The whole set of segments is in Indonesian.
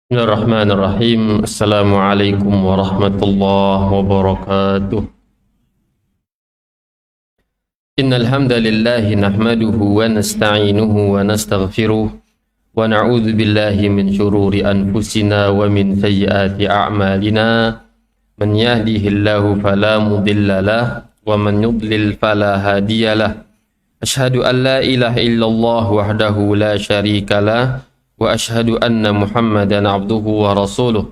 Bismillahirrahmanirrahim. Assalamualaikum warahmatullahi wabarakatuh. Innal hamdalillah nahmaduhu wa nasta'inuhu wa nastaghfiruh wa na'udzu billahi min shururi anfusina wa min sayyiati a'malina. Man yahdihillahu fala mudilla lahu wa man yudlil fala hadiyalah. Asyhadu an la ilaha illallah wahdahu la syarika lahu wa ashhadu anna Muhammadan abduhu wa rasuluh.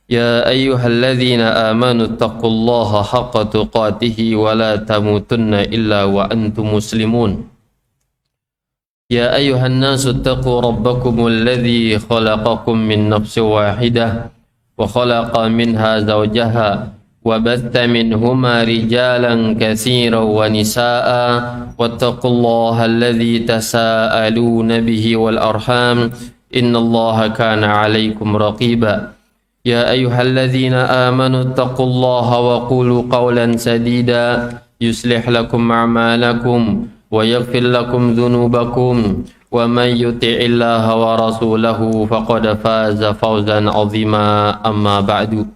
Ya ayyuhalladzina amanu taqullaha haqqa tuqatih wa la tamutunna illa wa antum muslimun. Ya ayyuhan nasu taqu rabbakumul ladzi khalaqakum min nafsin wahidah wa khalaqa minha zawjaha wa batha minhuma rijalan katsiran wa nisaa'a wattaqullaha alladzi tasaaluna bihi wal arham innallaha kana 'alaikum raqiba. Ya ayyuhalladzina amanu taqullaha wa qulu qawlan sadida yuslih lakum a'malakum wa yaghfir lakum dhunubakum wa man yuti'illaha wa rasulahu faqad faza fawzan 'azima. Amma ba'du.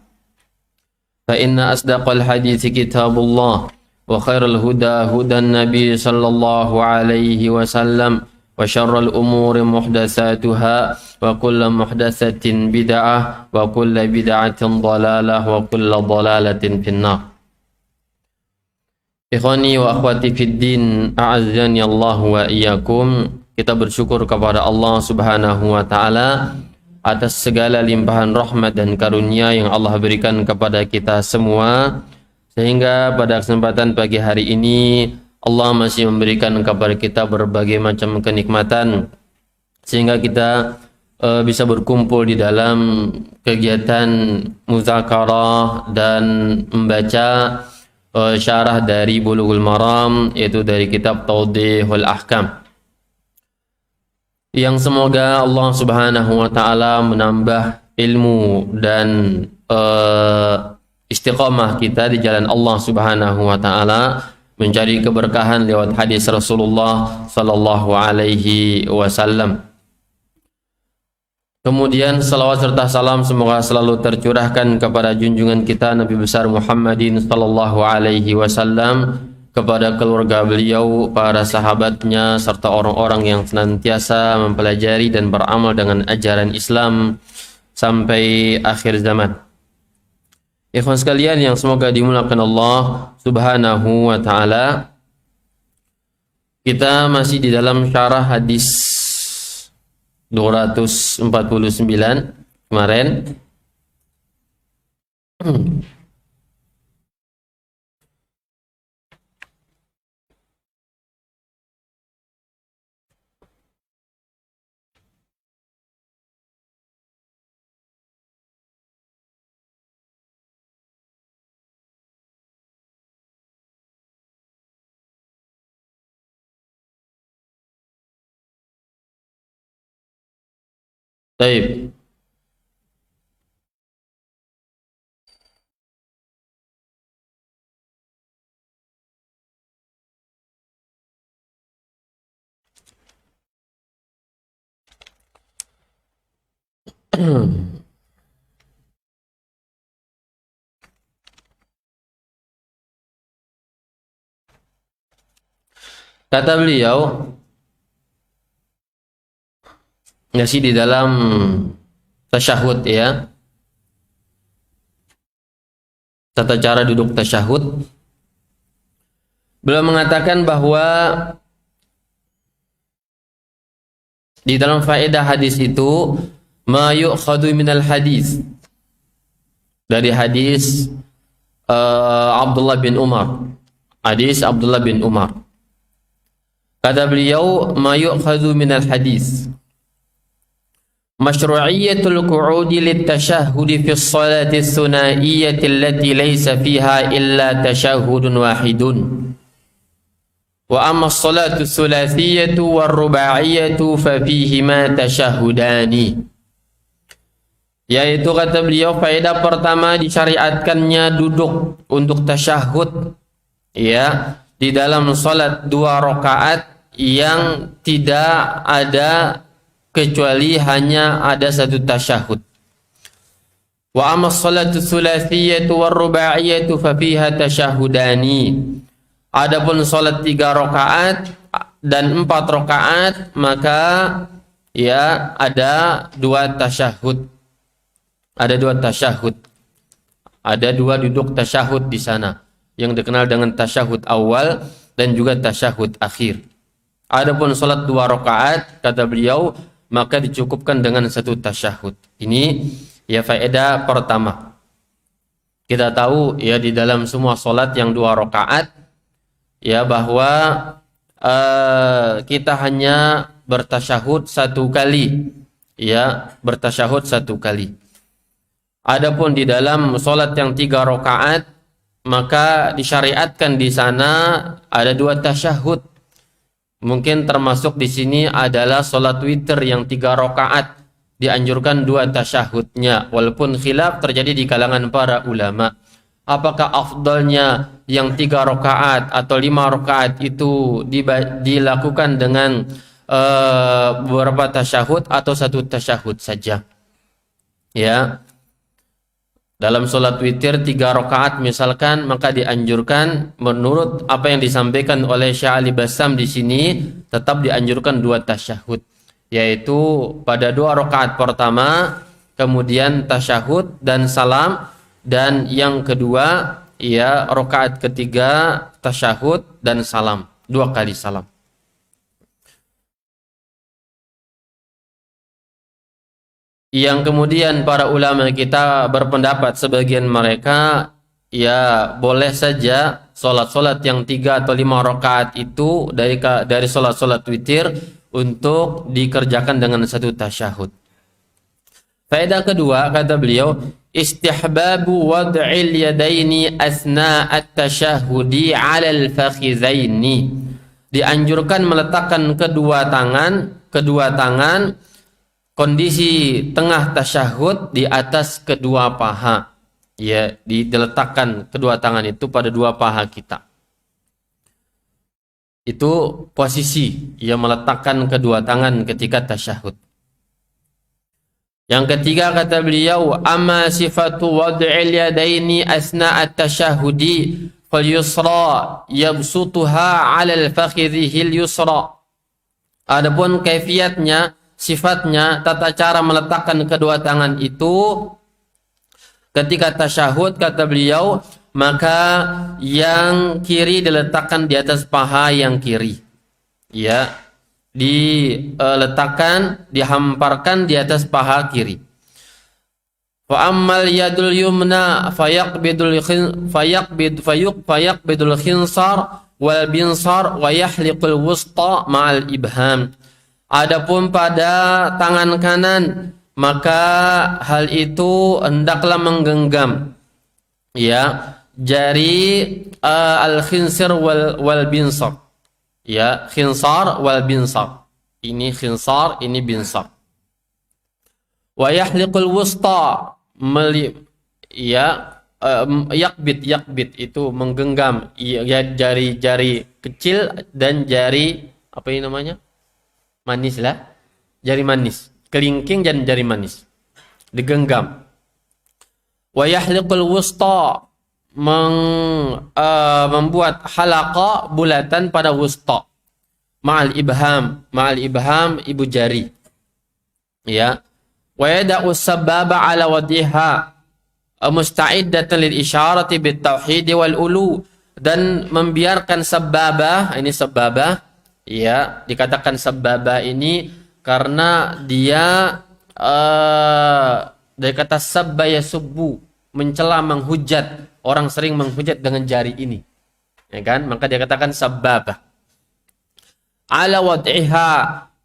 Fa inna asdaqal hadithi kitabullah wa khairal huda hudan nabiy sallallahu alaihi wasallam wa syarral umuri muhdatsatuha wa kullu muhdatsatin bid'ah wa kullu bid'atin dhalalah wa kullu dhalalatin finnar. Ikhwani wa akhwati fid din, a'azzani Allah wa iyyakum. Kita bersyukur kepada Allah Subhanahu wa taala atas segala limpahan rahmat dan karunia yang Allah berikan kepada kita semua, sehingga pada kesempatan pagi hari ini Allah masih memberikan kepada kita berbagai macam kenikmatan sehingga kita bisa berkumpul di dalam kegiatan muzakarah dan membaca syarah dari Bulughul Maram, yaitu dari kitab Tawdihul Ahkam, yang semoga Allah Subhanahu wa taala menambah ilmu dan istiqamah kita di jalan Allah Subhanahu wa taala, mencari keberkahan lewat hadis Rasulullah sallallahu alaihi wasallam. Kemudian salawat serta salam semoga selalu tercurahkan kepada junjungan kita Nabi besar Muhammadin sallallahu alaihi wasallam, kepada keluarga beliau, para sahabatnya, serta orang-orang yang senantiasa mempelajari dan beramal dengan ajaran Islam sampai akhir zaman. Ikhwan sekalian yang semoga dimuliakan Allah Subhanahu wa taala, kita masih di dalam syarah hadis 249 kemarin. Baik. Kata beliau, masih di dalam tasyahud ya, tata cara duduk tasyahud, beliau mengatakan bahwa di dalam faedah hadis itu ma yu'khadhu minal hadis, dari hadis Abdullah bin Umar, hadis Abdullah bin Umar. Kata beliau, ma yu'khadhu minal hadis masyru'iyyatul qu'udi litashahhudi fi sholati tsunaiyyati allati laysa fiha illa tashahhudun wahidun, wa amma sholatu thulathiyatu war rubaiyatu fa fihima tashahhudani. Yaitu kata beliau, faedah pertama disyariatkannya duduk untuk tasyahud ya di dalam salat 2 rakaat yang tidak ada kecuali hanya ada 1 tasyahud. Wa amma salatu tsulatsiyatu war rubaiyatu fa fiha tasyahudani. Adapun salat 3 rakaat dan 4 rakaat maka ya ada 2 tasyahud. Ada 2 tasyahud. Ada 2 duduk tasyahud di sana yang dikenal dengan tasyahud awal dan juga tasyahud akhir. Adapun salat 2 rakaat kata beliau maka dicukupkan dengan 1 tasyahud. Ini ya faedah pertama. Kita tahu ya di dalam semua salat yang 2 rakaat ya bahwa kita hanya bertasyahud 1 kali. Ya, bertasyahud 1 kali. Adapun di dalam salat yang 3 rakaat maka disyariatkan di sana ada 2 tasyahud. Mungkin termasuk di sini adalah salat witir yang 3 rakaat dianjurkan 2 tasyahudnya, walaupun khilaf terjadi di kalangan para ulama. Apakah afdalnya yang 3 rakaat atau 5 rakaat itu dilakukan dengan beberapa tasyahud atau 1 tasyahud saja? Ya. Dalam sholat witir 3 rakaat misalkan, maka dianjurkan menurut apa yang disampaikan oleh Syekh Ali Bassam di sini tetap dianjurkan 2 tasyahud, yaitu pada 2 rakaat pertama kemudian tasyahud dan salam, dan yang kedua ya rakaat ketiga tasyahud dan salam, 2 kali salam. Yang kemudian para ulama kita berpendapat sebagian mereka ya boleh saja solat-solat yang 3 atau 5 rakaat itu dari solat-solat witir untuk dikerjakan dengan 1 tasyahud. Faedah kedua kata beliau, istihbabu wad'il yadaini asna at-tasyahudi 'ala al-fakhizaini. Dianjurkan meletakkan kedua tangan kondisi tengah tasyahud di atas kedua paha. Ya, diletakkan kedua tangan itu pada 2 paha kita. Itu posisi yang meletakkan kedua tangan ketika tasyahud. Yang ketiga kata beliau, amma sifatu wad'il yadaini asna at-tasyahudi fal yusra yabsutuha 'ala al-fakhidhihi al-yusra. Adapun kaifiatnya, sifatnya, tata cara meletakkan kedua tangan itu ketika tasyahud kata beliau, maka yang kiri diletakkan di atas paha yang kiri. Ya, diletakkan, dihamparkan di atas paha kiri. Fa ammal yadul yumna fayaqbidul khinsar wal binsar wa yahliqul wusta ma'al ibham. Adapun pada tangan kanan maka hal itu hendaklah menggenggam ya jari al-khinsir wal binsar. Ya, khinsar wal binsar. Ini khinsar, ini binsar. Wa yahliqul wusta yakbit itu menggenggam ya jari-jari kecil dan jari apa ini namanya? Manis lah, jari manis, kelingking dan jari manis digenggam. Wa yahliqul wusta membuat halaqa bulatan pada wusta ma'al ibham ibu jari. Ya, wa yada'u sababa ala wadiha musta'iddatan lil isyarati bit tauhid wal ulu, dan membiarkan sababah, ini sababah ya, dikatakan sababah ini karena dia dari kata sabba yasubbu, mencela, menghujat. Orang sering menghujat dengan jari ini, ya kan? Maka dia katakan sababah. Ala wad'iha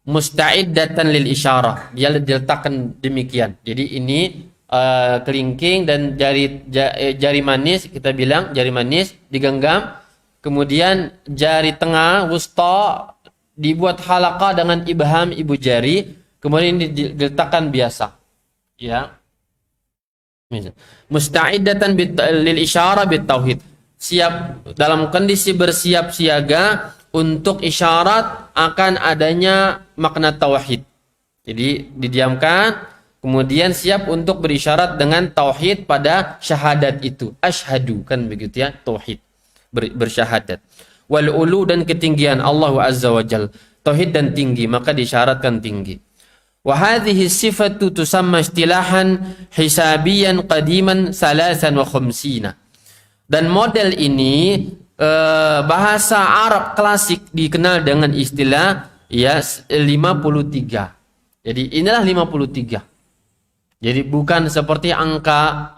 musta'iddatan lil isyarah. Dia diletakkan demikian. Jadi ini kelingking dan jari manis, kita bilang jari manis digenggam. Kemudian jari tengah wusta dibuat halaqah dengan ibham ibu jari, kemudian diletakkan biasa. Ya. Musta'iddatan lil isyarah bit tauhid. Siap, dalam kondisi bersiap siaga untuk isyarat akan adanya makna tauhid. Jadi didiamkan, kemudian siap untuk berisyarat dengan tauhid pada syahadat itu. Asyhadu, kan begitu ya, tauhid, bersyahadat. Wal ulu, dan ketinggian Allah Azza wa Jal, tauhid dan tinggi, maka disyaratkan tinggi. Wa hadhihi sifatu tusamma istilahan hisabiyan qadiman 53. Dan model ini bahasa Arab klasik dikenal dengan istilah ya 53. Jadi inilah 53. Jadi bukan seperti angka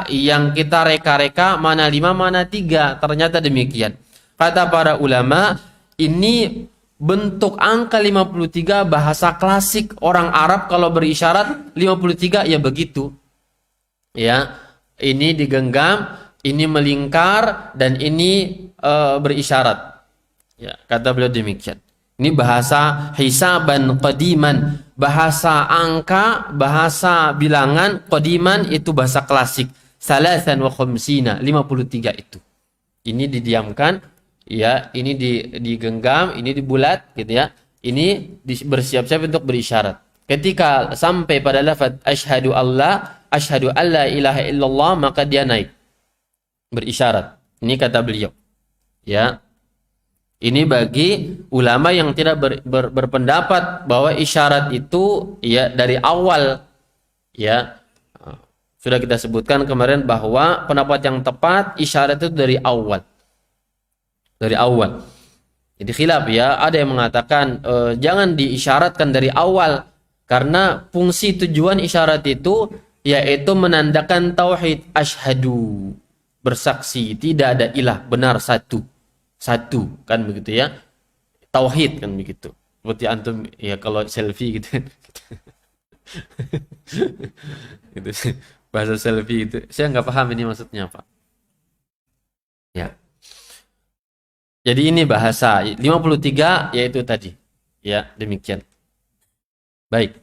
yang kita reka-reka mana 5 mana 3, ternyata demikian. Kata para ulama, ini bentuk angka 53 bahasa klasik orang Arab kalau berisyarat 53 ya begitu. Ya, ini digenggam, ini melingkar, dan ini berisyarat. Ya, kata beliau demikian. Ini bahasa hisaban qadiman, bahasa angka, bahasa bilangan. Qadiman itu bahasa klasik. 53 itu. Ini didiamkan, ya, ini digenggam, ini dibulat, gitu ya. Ini bersiap-siap untuk berisyarat. Ketika sampai pada lafaz asyhadu alla ilaha illallah, maka dia naik berisyarat. Ini kata beliau. Ya. Ini bagi ulama yang tidak berpendapat bahwa isyarat itu ya dari awal. Ya. Sudah kita sebutkan kemarin bahwa pendapat yang tepat isyarat itu dari awal. Dari awal. Jadi khilaf ya, ada yang mengatakan jangan diisyaratkan dari awal karena fungsi tujuan isyarat itu yaitu menandakan tauhid, asyhadu, bersaksi tidak ada ilah, benar satu kan begitu ya, tauhid kan begitu. Seperti antum ya kalau selfie gitu. Gitu. Bahasa selfie itu saya nggak paham ini maksudnya apa ya. Jadi ini bahasa 53 yaitu tadi ya, demikian. Baik.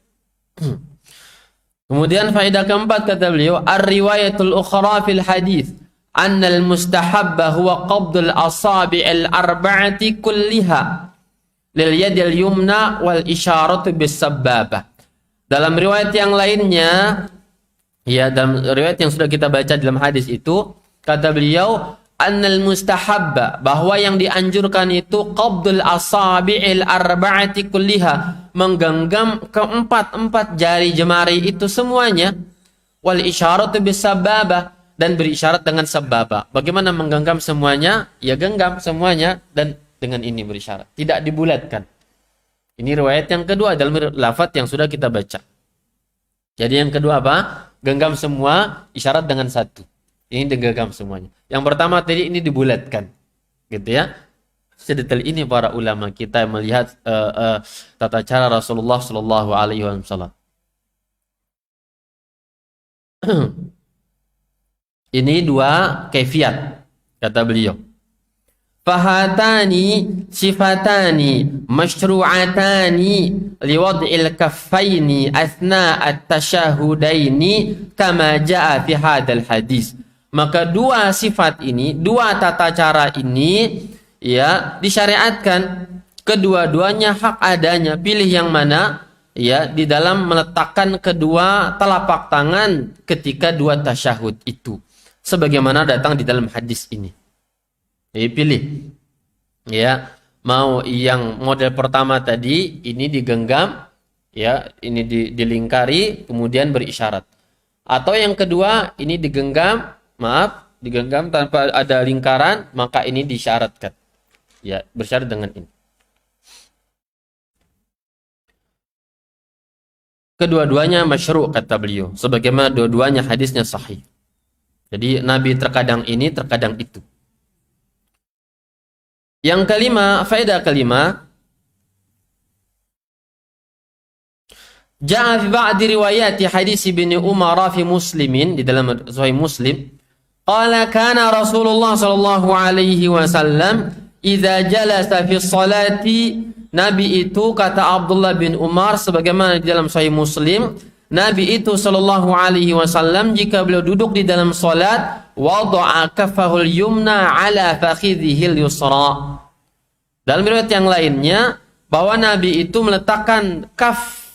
Kemudian faedah keempat kata beliau, ar-riwayatul ukhra fil hadis anna al-mustahabba huwa qabdul asabi'il arba'ati kulliha lil yadil yumna wal isyaratu bis sababah. Dalam riwayat yang lainnya, ya, dalam riwayat yang sudah kita baca dalam hadis itu, kata beliau annal mustahabba, bahwa yang dianjurkan itu qabdul asabi'il arba'ati kulliha, menggenggam keempat jari jemari itu semuanya, wal isyaratu bis sababah, dan berisyarat dengan sababah. Bagaimana menggenggam semuanya? Ya genggam semuanya dan dengan ini berisyarat, tidak dibulatkan. Ini riwayat yang kedua dalam lafaz yang sudah kita baca. Jadi yang kedua apa? Genggam semua, isyarat dengan satu. Ini digenggam semuanya. Yang pertama tadi ini dibulatkan, gitu ya. Sedetail ini para ulama kita melihat tata cara Rasulullah Shallallahu Alaihi Wasallam. Ini dua kaifiat kata beliau. Fahatani sifatani masyru'atani liwad'il kaffaini athna at-tashahudaini kama jaa fi hadzal hadis. Maka dua sifat ini, dua tata cara ini ya disyariatkan, kedua-duanya hak adanya. Pilih yang mana ya di dalam meletakkan kedua telapak tangan ketika dua tasyahud itu, sebagaimana datang di dalam hadis ini. Jadi pilih ya, mau yang model pertama tadi ini digenggam ya, ini dilingkari kemudian berisyarat, atau yang kedua ini digenggam tanpa ada lingkaran, maka ini disyaratkan ya, bersyarat dengan ini. Kedua-duanya masyru' kata beliau, sebagaimana dua-duanya hadisnya sahih. Jadi Nabi terkadang ini, terkadang itu. Yang kelima, faedah kelima, ja'a fi ba'di riwayati hadis Ibnu Umar fi Muslimin, di dalam Sahih Muslim, qala kana Rasulullah sallallahu alaihi wasallam idza jalasa fi sholati, Nabi itu kata Abdullah bin Umar sebagaimana di dalam Sahih Muslim, Nabi itu sallallahu alaihi wasallam jika beliau duduk di dalam salat, wada'a kaffahul yumna ala fakhidhihil yusra. Dalam riwayat yang lainnya bahwa Nabi itu meletakkan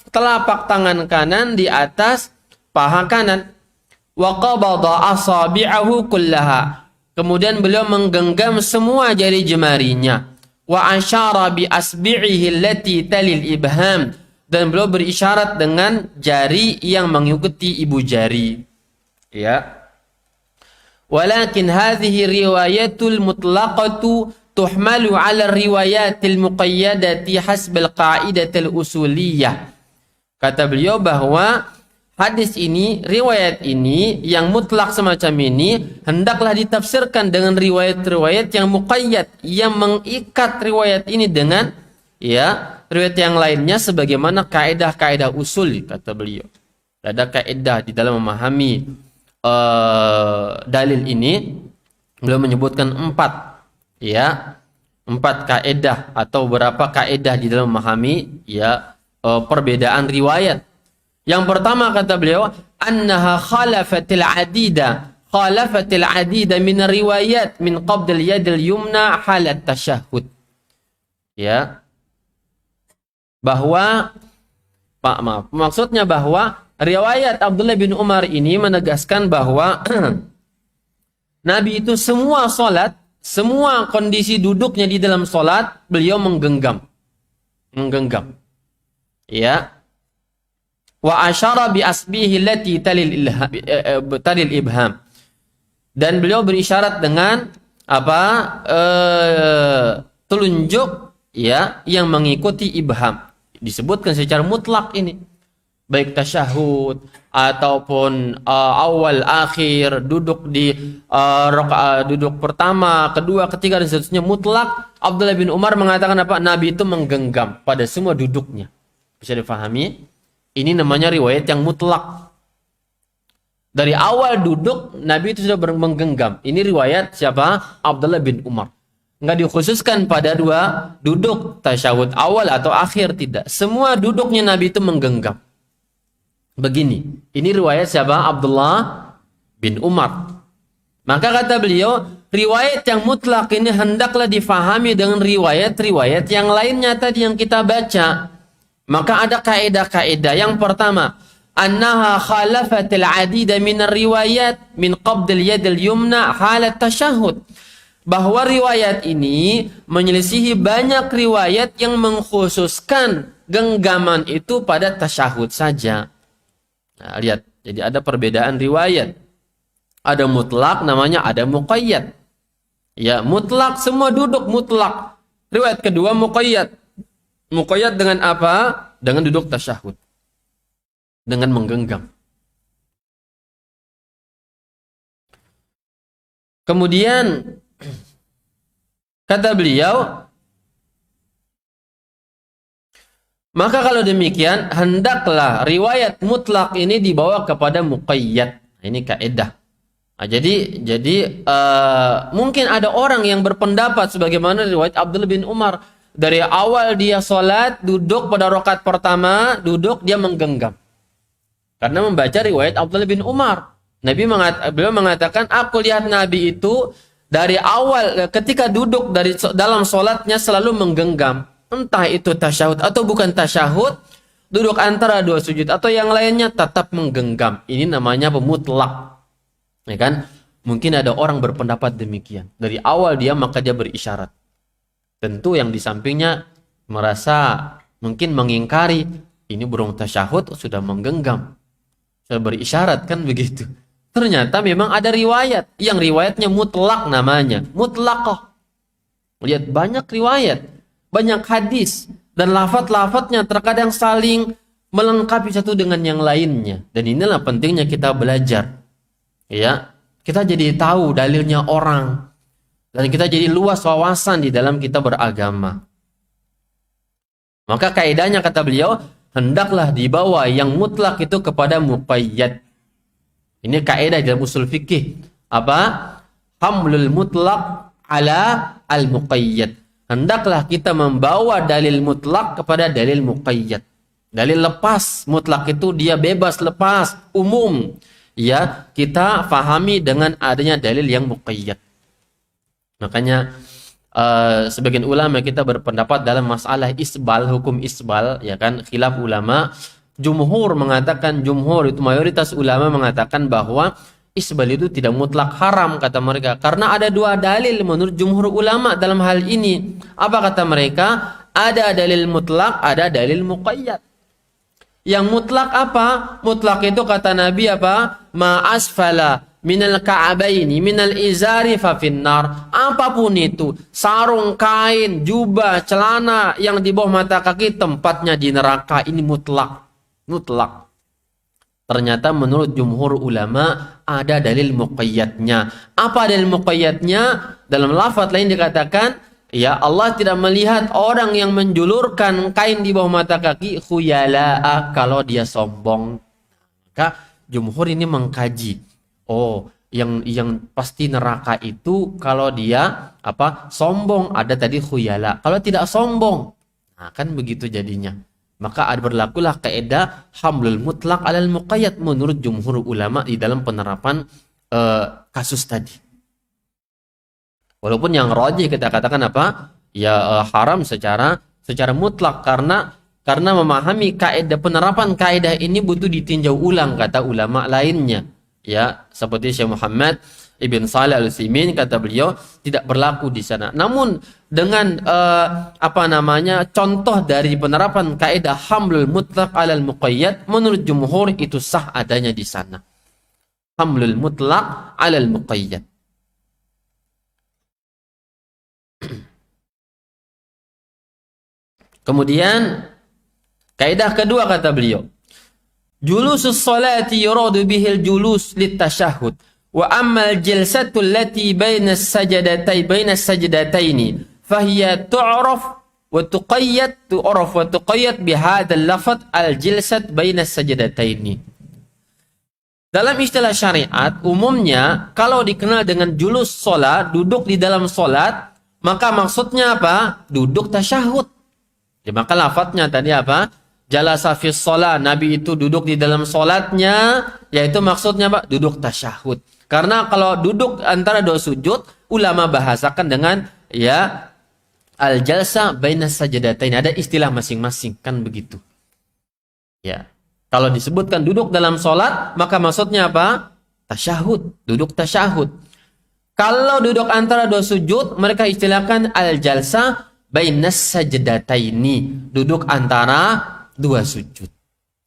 telapak tangan kanan di atas paha kanan. Wa qabada asabi'ahu kullaha. Kemudian beliau menggenggam semua jari jemarinya. Wa asyara bi asbi'ihi allati talil ibham. Dan beliau berisyarat dengan jari yang mengikuti ibu jari. Ya. Walakin hadhihi riwayatul mutlaqatu tuhmalu 'ala riwayatil muqayyadati hasbal qa'idatil usuliyah. Kata beliau bahwa hadis ini, riwayat ini yang mutlak semacam ini hendaklah ditafsirkan dengan riwayat-riwayat yang muqayyad, yang mengikat riwayat ini dengan riwayat yang lainnya sebagaimana kaidah-kaidah usul, kata beliau. Ada kaidah di dalam memahami dalil ini. Beliau menyebutkan 4 kaidah atau berapa kaidah di dalam memahami perbedaan riwayat. Yang pertama kata beliau, annaha khalafatil adida min riwayat min qabdil yadil yumna halat tasyahud. Ya. Maksudnya bahwa riwayat Abdullah bin Umar ini menegaskan bahwa Nabi itu semua salat, semua kondisi duduknya di dalam salat beliau menggenggam. Ya. Wa asyara bi asbihi allati talil ibham. Dan beliau berisyarat dengan telunjuk yang mengikuti ibham. Disebutkan secara mutlak ini. Baik tasyahud ataupun awal akhir, duduk di duduk pertama, kedua, ketiga dan seterusnya mutlak. Abdullah bin Umar mengatakan Nabi itu menggenggam pada semua duduknya. Bisa difahami? Ini namanya riwayat yang mutlak. Dari awal duduk, Nabi itu sudah menggenggam. Ini riwayat siapa? Abdullah bin Umar. Enggak dikhususkan pada 2 duduk, tasyahud awal atau akhir, tidak. Semua duduknya Nabi itu menggenggam. Begini. Ini riwayat siapa? Abdullah bin Umar. Maka kata beliau, riwayat yang mutlak ini hendaklah difahami dengan riwayat-riwayat yang lainnya tadi yang kita baca. Maka ada kaidah-kaidah. Yang pertama, annaha khalafatil adida min riwayat min qabdil yadil yumna halat tasyahud. Bahwa riwayat ini menyelisihi banyak riwayat yang mengkhususkan genggaman itu pada tasyahud saja. Nah, lihat, jadi ada perbedaan riwayat. Ada mutlak namanya, ada muqayyad. Ya, mutlak semua duduk mutlak. Riwayat kedua muqayyad. Muqayyad dengan apa? Dengan duduk tasyahud. Dengan menggenggam. Kemudian kata beliau, maka kalau demikian hendaklah riwayat mutlak ini dibawa kepada muqayyad. Ini kaidah. Nah, jadi mungkin ada orang yang berpendapat sebagaimana riwayat Abdullah bin Umar. Dari awal dia sholat, duduk pada rakaat pertama, duduk dia menggenggam. Karena membaca riwayat Abdullah bin Umar. Beliau mengatakan, aku lihat Nabi itu dari awal ketika duduk dalam sholatnya selalu menggenggam. Entah itu tasyahud atau bukan tasyahud, duduk antara 2 sujud atau yang lainnya tetap menggenggam. Ini namanya pemutlak. Ya kan? Mungkin ada orang berpendapat demikian. Dari awal maka dia berisyarat. Tentu yang di sampingnya merasa mungkin mengingkari, ini belum tasyahud sudah menggenggam, sudah berisyarat, kan begitu. Ternyata memang ada riwayat yang riwayatnya mutlak namanya, mutlaqah. Lihat, banyak riwayat, banyak hadis, dan lafaz-lafaznya terkadang saling melengkapi satu dengan yang lainnya. Dan inilah pentingnya kita belajar. Ya, kita jadi tahu dalilnya orang. Dan kita jadi luas wawasan di dalam kita beragama. Maka kaidahnya kata beliau, hendaklah dibawa yang mutlak itu kepada muqayyad. Ini kaidah dalam usul fikih. Apa? Hamlul mutlak ala al-muqayyad. Hendaklah kita membawa dalil mutlak kepada dalil muqayyad. Dalil lepas, mutlak itu dia bebas, lepas, umum. Ya, kita fahami dengan adanya dalil yang muqayyad. Makanya sebagian ulama kita berpendapat dalam masalah isbal, hukum isbal, ya kan, khilaf ulama Jumhur itu mayoritas ulama mengatakan bahwa isbal itu tidak mutlak haram kata mereka. Karena ada dua dalil menurut jumhur ulama dalam hal ini. Apa kata mereka? Ada dalil mutlak, ada dalil muqayyad. Yang mutlak apa? Mutlak itu kata Nabi apa? Ma asfala minal ka'abaini minal izari fa finnar. Apapun itu, sarung, kain, jubah, celana yang di bawah mata kaki tempatnya di neraka. Ini mutlak. Mutlak. Ternyata menurut jumhur ulama ada dalil muqayyadnya. Apa dalil muqayyadnya? Dalam lafaz lain dikatakan, ya Allah tidak melihat orang yang menjulurkan kain di bawah mata kaki khuyala'a kalau dia sombong. Maka jumhur ini mengkaji. Oh, yang pasti neraka itu kalau dia sombong, ada tadi khuyala. Kalau tidak sombong, nah kan begitu jadinya. Maka berlakulah kaidah hamlul mutlak alal muqayyad menurut jumhur ulama di dalam penerapan kasus tadi. Walaupun yang rajih kita katakan apa? Ya haram secara mutlak karena memahami kaidah penerapan kaidah ini butuh ditinjau ulang kata ulama lainnya. Ya, seperti Syekh Muhammad Ibn Shalih Al-Utsaimin kata beliau tidak berlaku di sana. Namun dengan contoh dari penerapan kaidah hamlul mutlaq alal muqayyad menurut jumhur itu sah adanya di sana. Hamlul mutlaq alal muqayyad. Kemudian kaidah kedua kata beliau, julusus salati yuradu bihil julus litashahhud wa ammal jilsatu allati baina as-sajdataini fahiya tu'raf wa tuqayyad bihadha al-lafz al-jilsat baina as-sajdataini. Dalam istilah syariat umumnya kalau dikenal dengan julus salat, duduk di dalam salat, maka maksudnya apa? Duduk tasyahud. Ya, maka lafadznya tadi apa? Jalasa fis shalah, Nabi itu duduk di dalam salatnya, yaitu maksudnya apa? Duduk tasyahud. Karena kalau duduk antara dua sujud, ulama bahasakan dengan ya al-jalsa bainas sajdatain. Ada istilah masing-masing, kan begitu. Ya. Kalau disebutkan duduk dalam salat, maka maksudnya apa? Tasyahud, duduk tasyahud. Kalau duduk antara dua sujud, mereka istilahkan al-jalsa bainas sajdataini, duduk antara dua sujud.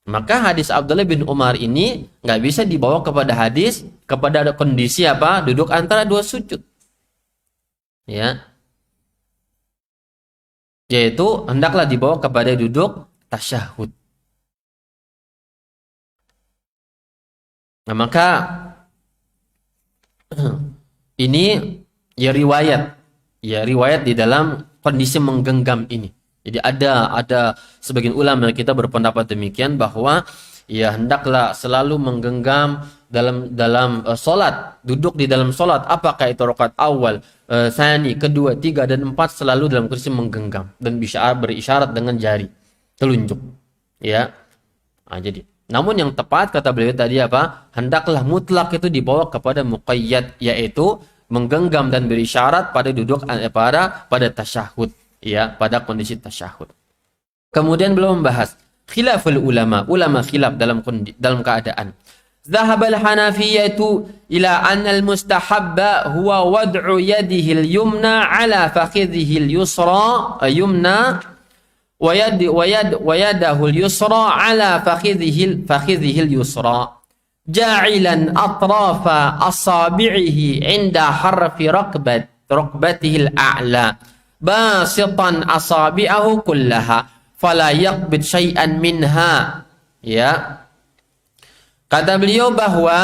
Maka hadis Abdullah bin Umar ini nggak bisa dibawa kepada kondisi apa? Duduk antara dua sujud. Ya. Yaitu hendaklah dibawa kepada duduk tasyahud. Nah, maka ini ya riwayat di dalam kondisi menggenggam ini. Jadi ada sebagian ulama kita berpendapat demikian bahwa ya hendaklah selalu menggenggam dalam solat, duduk di dalam solat, apakah itu rakaat awal, tsani, kedua, tiga dan empat selalu dalam kondisi menggenggam dan bisa berisyarat dengan jari telunjuk. Ya. Nah, jadi namun yang tepat kata beliau tadi apa? Hendaklah mutlak itu dibawa kepada muqayyad, yaitu menggenggam dan berisyarat pada duduk pada tasyahud. Ya, pada kondisi tasyahud. Kemudian beliau membahas khilaful ulama khilaf dalam keadaan. Zahabal Hanafiyatu ila anna al-mustahabba huwa wad'u yadihi al-yumna ala fakhidhihi al-yusra yumna wa yadahu al-yusra ala fakhidhihi al-yusra ja'ilan atrafa asabi'ihi 'inda harfi raqbatihi al-a'la basitan asabi'ahu kullaha fala yaqbid syai'an minha. Ya. Kata beliau bahwa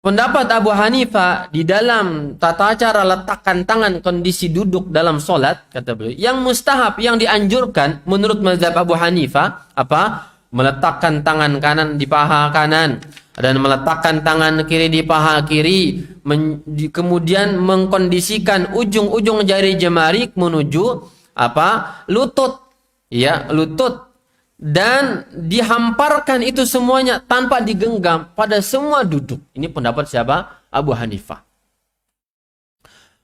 pendapat Abu Hanifah di dalam tata cara letakkan tangan kondisi duduk dalam solat, kata beliau, yang mustahab, yang dianjurkan menurut mazhab Abu Hanifah apa? Meletakkan tangan kanan di paha kanan dan meletakkan tangan kiri di paha kiri, kemudian mengkondisikan ujung-ujung jari jemari menuju apa? Lutut, ya, lutut, dan dihamparkan itu semuanya tanpa digenggam pada semua duduk. Ini pendapat siapa? Abu Hanifah.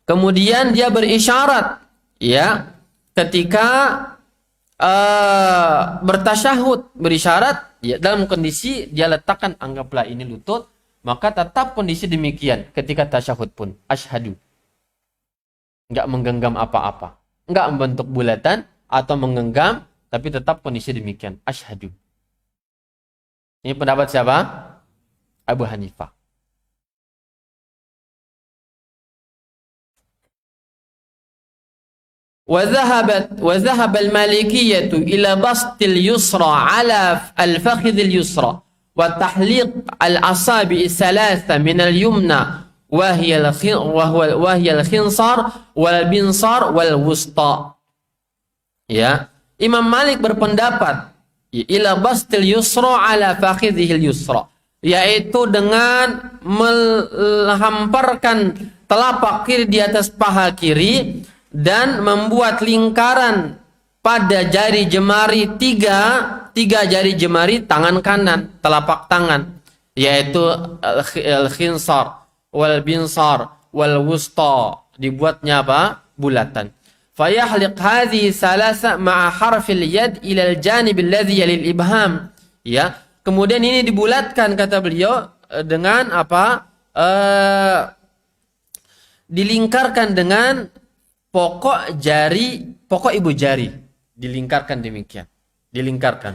Kemudian dia berisyarat, ya, ketika bertasyahud, berisyarat, ya, dalam kondisi dia letakkan, anggaplah ini lutut, maka tetap kondisi demikian ketika tasyahud pun. Asyhadu. Enggak menggenggam apa-apa. Enggak membentuk bulatan atau menggenggam, tapi tetap kondisi demikian. Asyhadu. Ini pendapat siapa? Abu Hanifah. وذهب المالكية إلى بسط اليسرى على الفخذ اليسرى وتحليق الأصابع الثلاثة من اليمنى وهي الخنصر والبنصر والوسطى. Ya, Imam Malik berpendapat ila bastil yusra ala fakhidhil yusra, yaitu dengan menghamparkan telapak kiri di atas paha kiri dan membuat lingkaran pada jari jemari tiga jari jemari tangan kanan, telapak tangan, yaitu al-khinsar wal binsar wal wusta, dibuatnya apa? Bulatan. Fayahliq hadhihi salasa ma'a harfil yad ila al-janib alladhi yalil ibham. Ya, kemudian ini dibulatkan, kata beliau, dengan apa? Dilingkarkan dengan pokok ibu jari, dilingkarkan demikian, dilingkarkan.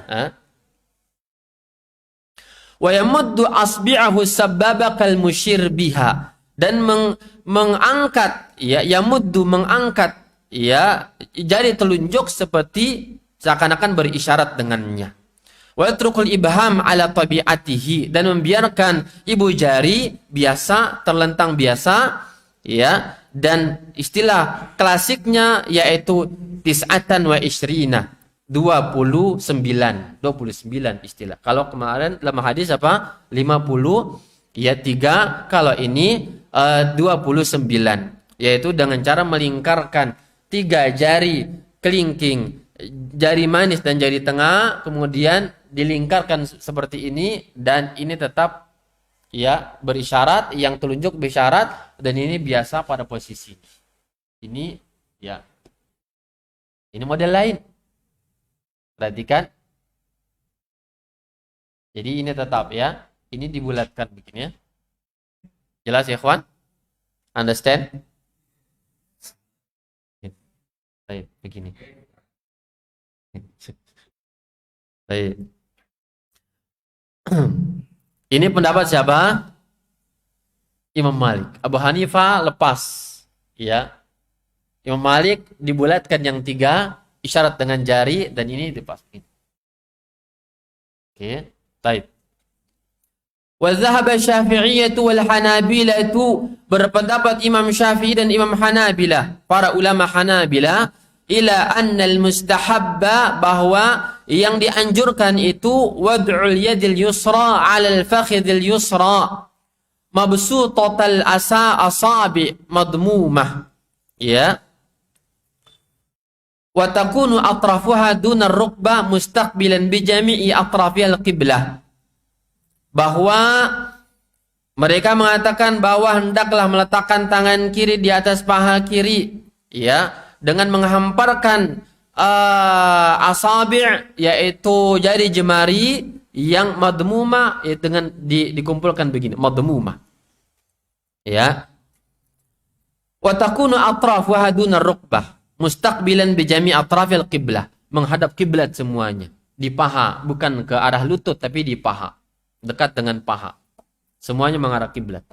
Wa yamuddu asbi'ahu sababa kal musyir biha, dan mengangkat, ya, yamuddu mengangkat, ya, jari telunjuk seperti seakan-akan berisyarat dengannya. Wa yatrukul ibham ala tabi'atihi, dan membiarkan ibu jari biasa, terlentang biasa, ya. Dan istilah klasiknya yaitu tis'atan wa isyrina, 29 istilah. Kalau kemarin dalam hadis apa? 50, ya 3. Kalau ini 29, yaitu dengan cara melingkarkan 3 jari kelingking, jari manis dan jari tengah, kemudian dilingkarkan seperti ini, dan ini tetap, ya, berisyarat, yang telunjuk berisyarat, dan ini biasa pada posisi ini, ya. Ini model lain, perhatikan. Jadi ini tetap, ya, ini dibulatkan begini, ya. Jelas ya, kawan? Understand? Baik, begini. Baik. Ini pendapat siapa? Imam Malik. Abu Hanifah lepas, ya. Imam Malik dibulatkan yang 3, isyarat dengan jari, dan ini lepas. Oke, baik. Wa dhahaba Syafi'iyyah wal Hanabilah, berpendapat Imam Syafi'i dan Imam Hanabilah, para ulama Hanabilah, ila annal mustahabba, bahwa yang dianjurkan itu wad'ul yadil yusra 'ala al-fakhidil yusra mabsutatal asabi madmumah, ya, wa takunu atrafuha duna ar-rukbah mustaqbilan bi jami'i atrafil qiblah. Bahwa mereka mengatakan bahwa hendaklah meletakkan tangan kiri di atas paha kiri, ya, dengan menghamparkan asabi', yaitu jari jemari yang madmumah, ya, dengan dikumpulkan begini, madmumah, ya. Wa takunu atrafuha duna ar-rukbah mustaqbilan bi jami' atrafil qiblah, menghadap kiblat semuanya, di paha, bukan ke arah lutut tapi di paha, dekat dengan paha, semuanya mengarah kiblat.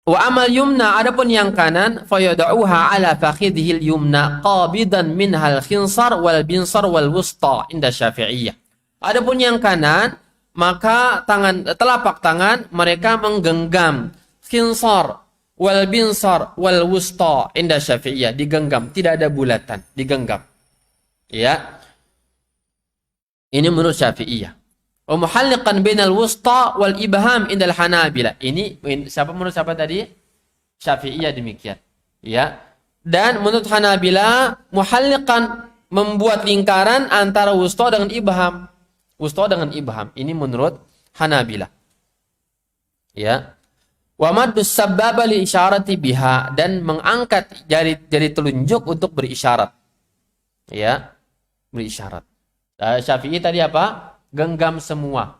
Wa amal yumna, adapun yang kanan, fayad'uha ala fakhidhil yumna qabidan minhal khinsar wal binsar wal wusta inda Syafi'iyah. Adapun yang kanan, maka telapak tangan mereka menggenggam khinsar wal binsar wal wusta inda Syafi'iyah, digenggam, tidak ada bulatan, digenggam, ya. Ini menurut Syafi'iyah. Wa muhalliqan bainal wusta wal ibham indal Hanabilah. Ini menurut siapa tadi? Syafi'iyah demikian, ya. Dan menurut Hanabilah, muhalliqan, membuat lingkaran antara wusta dengan ibham. Wusta dengan ibham. Ini menurut Hanabilah, ya. Wa maddus sababa li isyarati biha, dan mengangkat jari telunjuk untuk berisyarat, Ya, berisyarat. Syafi'i tadi apa? Genggam semua.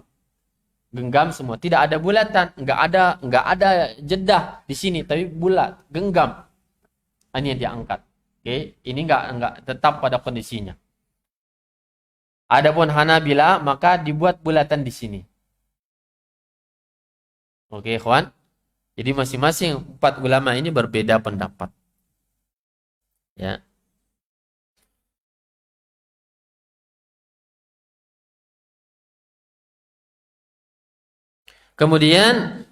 Genggam semua. Tidak ada bulatan, enggak ada jedah di sini, tapi bulat, genggam. Ini yang diangkat. Oke, ini enggak tetap pada kondisinya. Adapun Hanabila maka dibuat bulatan di sini. Oke, kawan. Jadi masing-masing 4 ulama ini berbeda pendapat. Ya. Kemudian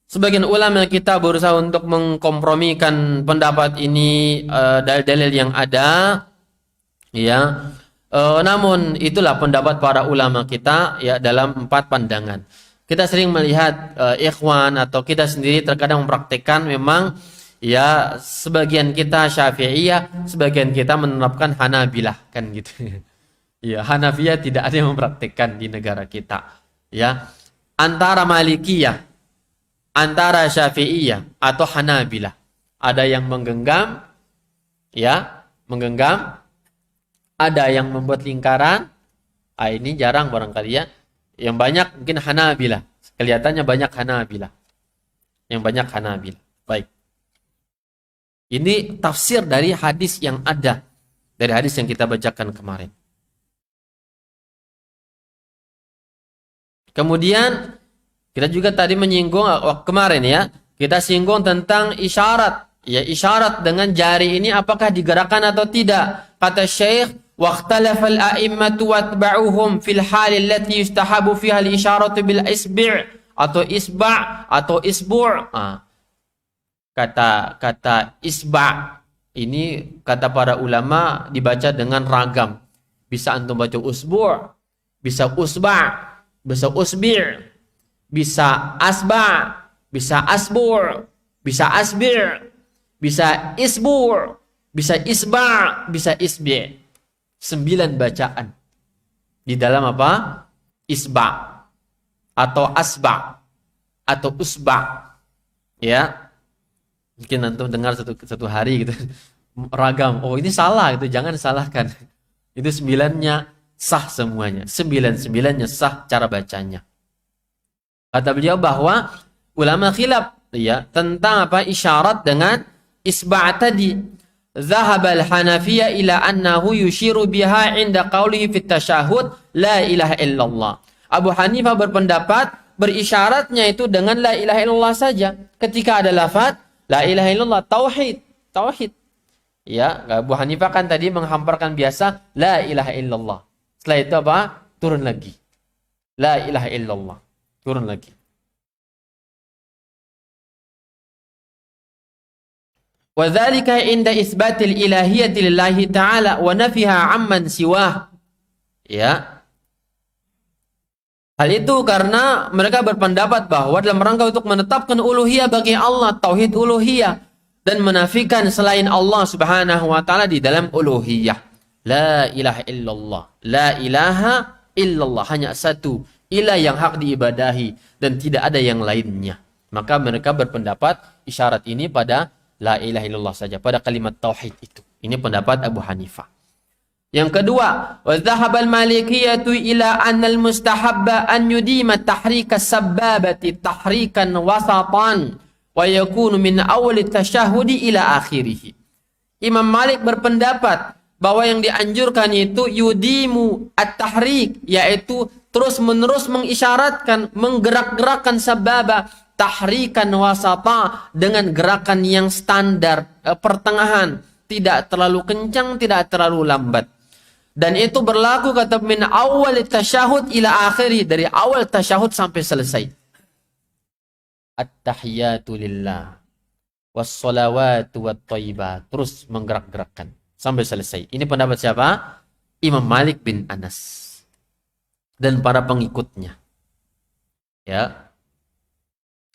sebagian ulama kita berusaha untuk mengkompromikan pendapat ini dalil-dalil yang ada, ya. Namun itulah pendapat para ulama kita ya dalam 4 pandangan. Kita sering melihat ikhwan atau kita sendiri terkadang mempraktikkan memang ya sebagian kita Syafi'iyah, sebagian kita menerapkan Hanabilah kan gitu. Ya, Hanafiyah tidak ada yang mempraktikkan di negara kita. Ya. Antara Malikiyah, antara Syafi'iyah atau Hanabilah. Ada yang menggenggam, ya, menggenggam. Ada yang membuat lingkaran. Ini jarang barangkali ya. Yang banyak mungkin Hanabilah. Kelihatannya banyak Hanabilah. Yang banyak Hanabilah. Baik. Ini tafsir dari hadis yang ada. Dari hadis yang kita bacakan kemarin. Kemudian kita juga tadi menyinggung kemarin ya, kita singgung tentang isyarat. Ya, isyarat dengan jari ini apakah digerakkan atau tidak? Kata Syekh, "Waqtalafa al-a'immatu watba'uhum fil hal allati yustahabu fiha al-isyaratu bil isbi' atau isba' atau isbu'." Kata isba' ini kata para ulama dibaca dengan ragam. Bisa antum baca usbu', bisa usba', bisa usbi', bisa asba', bisa asbu', bisa asbi', bisa isbu', bisa isba', bisa isbi'. 9 bacaan. Di dalam apa? Isba' atau asba' atau usba'. Ya. Mungkin antum dengar satu hari gitu. Ragam. Oh, ini salah gitu. Jangan salahkan. Itu 9-nya sah semuanya. 9-9-nya sah cara bacanya. Kata beliau bahwa ulama khilaf ya tentang apa isyarat dengan isba' tadi. Zahaba al-Hanafiyya ila annahu yushiru biha 'inda qawlihi fit tasyahhud la ilaha illallah. Abu Hanifah berpendapat berisyaratnya itu dengan la ilaha illallah saja. Ketika ada lafaz la ilaha illallah, tauhid. Ya, Abu Hanifah kan tadi menghamparkan biasa la ilaha illallah. Setelah itu apa? Turun lagi. La ilaha illallah. Turun lagi. Wa dzalika inda isbatil ilahiyyati lillahi ta'ala wa nafiha 'amman siwah. Ya. Hal itu karena mereka berpendapat bahwa dalam rangka untuk menetapkan uluhiyah bagi Allah, tauhid uluhiyah, dan menafikan selain Allah Subhanahu wa taala di dalam uluhiyah. La ilaha illallah. La ilaha illallah, hanya satu ilah yang hak diibadahi dan tidak ada yang lainnya. Maka mereka berpendapat isyarat ini pada la ilaha illallah saja, pada kalimat tauhid itu. Ini pendapat Abu Hanifah. Yang kedua, wa dhahaba al-malikiyatu ila anna al-mustahabba an yudima tahrika as-sabbabati tahrikan wasatan wa yakunu min awal at-tashahhudi ila akhirih. Imam Malik berpendapat bahwa yang dianjurkan itu yudimu at-tahrik, yaitu terus-menerus mengisyaratkan, menggerak-gerakkan sababa, tahrikan wasata, dengan gerakan yang standar, pertengahan, tidak terlalu kencang, tidak terlalu lambat. Dan itu berlaku kata min awal tasyahud ila akhiri, dari awal tasyahud sampai selesai. At-tahiyatu lillah was-salawatu wat-thayyibat, terus menggerak-gerakkan sampai selesai. Ini pendapat siapa? Imam Malik bin Anas dan para pengikutnya. Ya.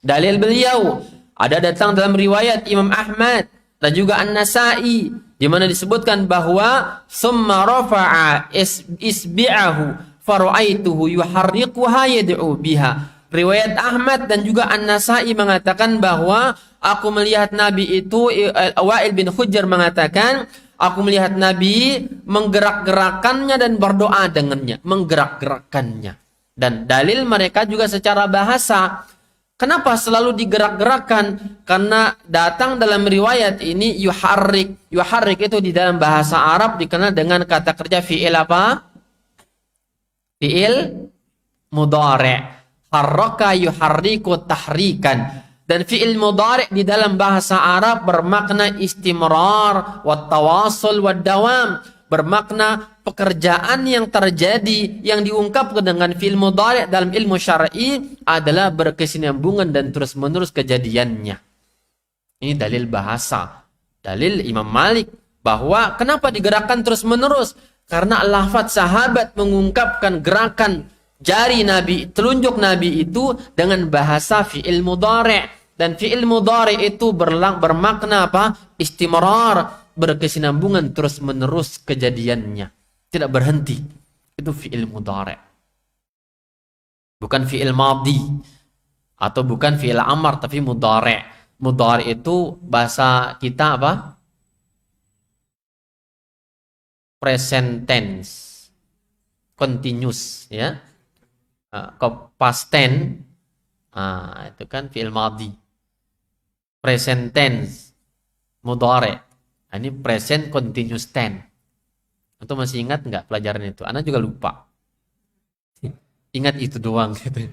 Dalil beliau ada datang dalam riwayat Imam Ahmad dan juga An-Nasa'i, di mana disebutkan bahwa summa rafa'a isbi'ahu fara'aituhu yuharriquha yad'u biha. Riwayat Ahmad dan juga An-Nasa'i mengatakan bahwa aku melihat Nabi itu, Wa'il bin Hujr mengatakan, Aku melihat Nabi menggerak-gerakannya dan berdoa dengannya. Menggerak-gerakannya. Dan dalil mereka juga secara bahasa. Kenapa selalu digerak-gerakan? Karena datang dalam riwayat ini yuharrik. Yuharrik itu di dalam bahasa Arab dikenal dengan kata kerja fi'il apa? Fi'il mudhari'. Harraka yuharriku tahrikan. Dan fi'il mudhari' di dalam bahasa Arab bermakna istimrar, wat tawasul, wad dawam. Bermakna pekerjaan yang terjadi, yang diungkapkan dengan fi'il mudhari' dalam ilmu syar'i adalah berkesinambungan dan terus-menerus kejadiannya. Ini dalil bahasa. Dalil Imam Malik bahwa kenapa digerakkan terus-menerus? Karena lafaz sahabat mengungkapkan gerakan jari Nabi, telunjuk Nabi itu dengan bahasa fi'il mudhari'. Dan fi'il mudhari' itu bermakna apa? Istimrar, berkesinambungan terus-menerus kejadiannya. Tidak berhenti. Itu fi'il mudhari'. Bukan fi'il madhi. Atau bukan fi'il amar, tapi mudhari'. Mudhari' itu bahasa kita apa? Present tense. Continuous. Ya. Past tense. Itu kan fi'il madhi. Present tense. Mudhari'. Ini present continuous tense. Antum masih ingat nggak pelajaran itu? Ana juga lupa. Ingat itu doang gitu.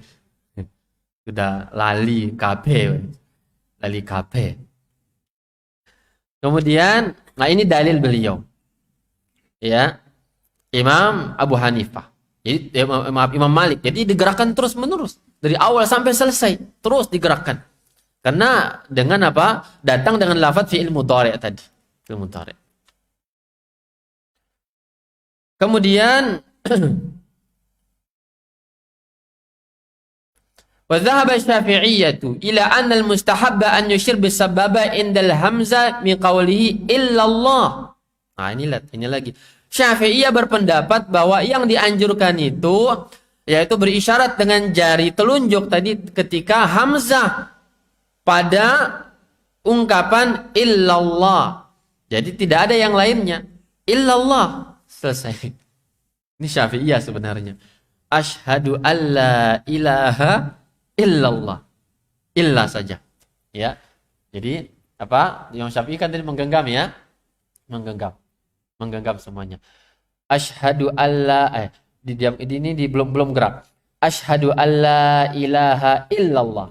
Sudah lali KB. Lali KB. Kemudian, nah ini dalil beliau. Ya. Imam Abu Hanifah. Jadi Imam Malik. Jadi digerakkan terus-menerus dari awal sampai selesai, terus digerakkan. Karena dengan apa? Datang dengan lafaz fi'il mudhari' tadi. Fi'il mudhari'. Kemudian wa dhahaba Syafi'iyyatu ila anna al-mustahabba an yushir bis-sababa indal hamzah min qawlihi illa Allah. Nah, ini lagi. Syafi'iyah berpendapat bahwa yang dianjurkan itu yaitu berisyarat dengan jari telunjuk tadi ketika hamzah pada ungkapan illallah. Jadi tidak ada yang lainnya. Illallah. Selesai. Ini Syafi'iyah sebenarnya. Asyhadu alla ilaha illallah. Illa saja. Ya. Jadi apa? Yang Syafi'i kan tadi menggenggam ya. Menggenggam semuanya. Asyhadu alla ini belum gerak. Asyhadu alla ilaha illallah.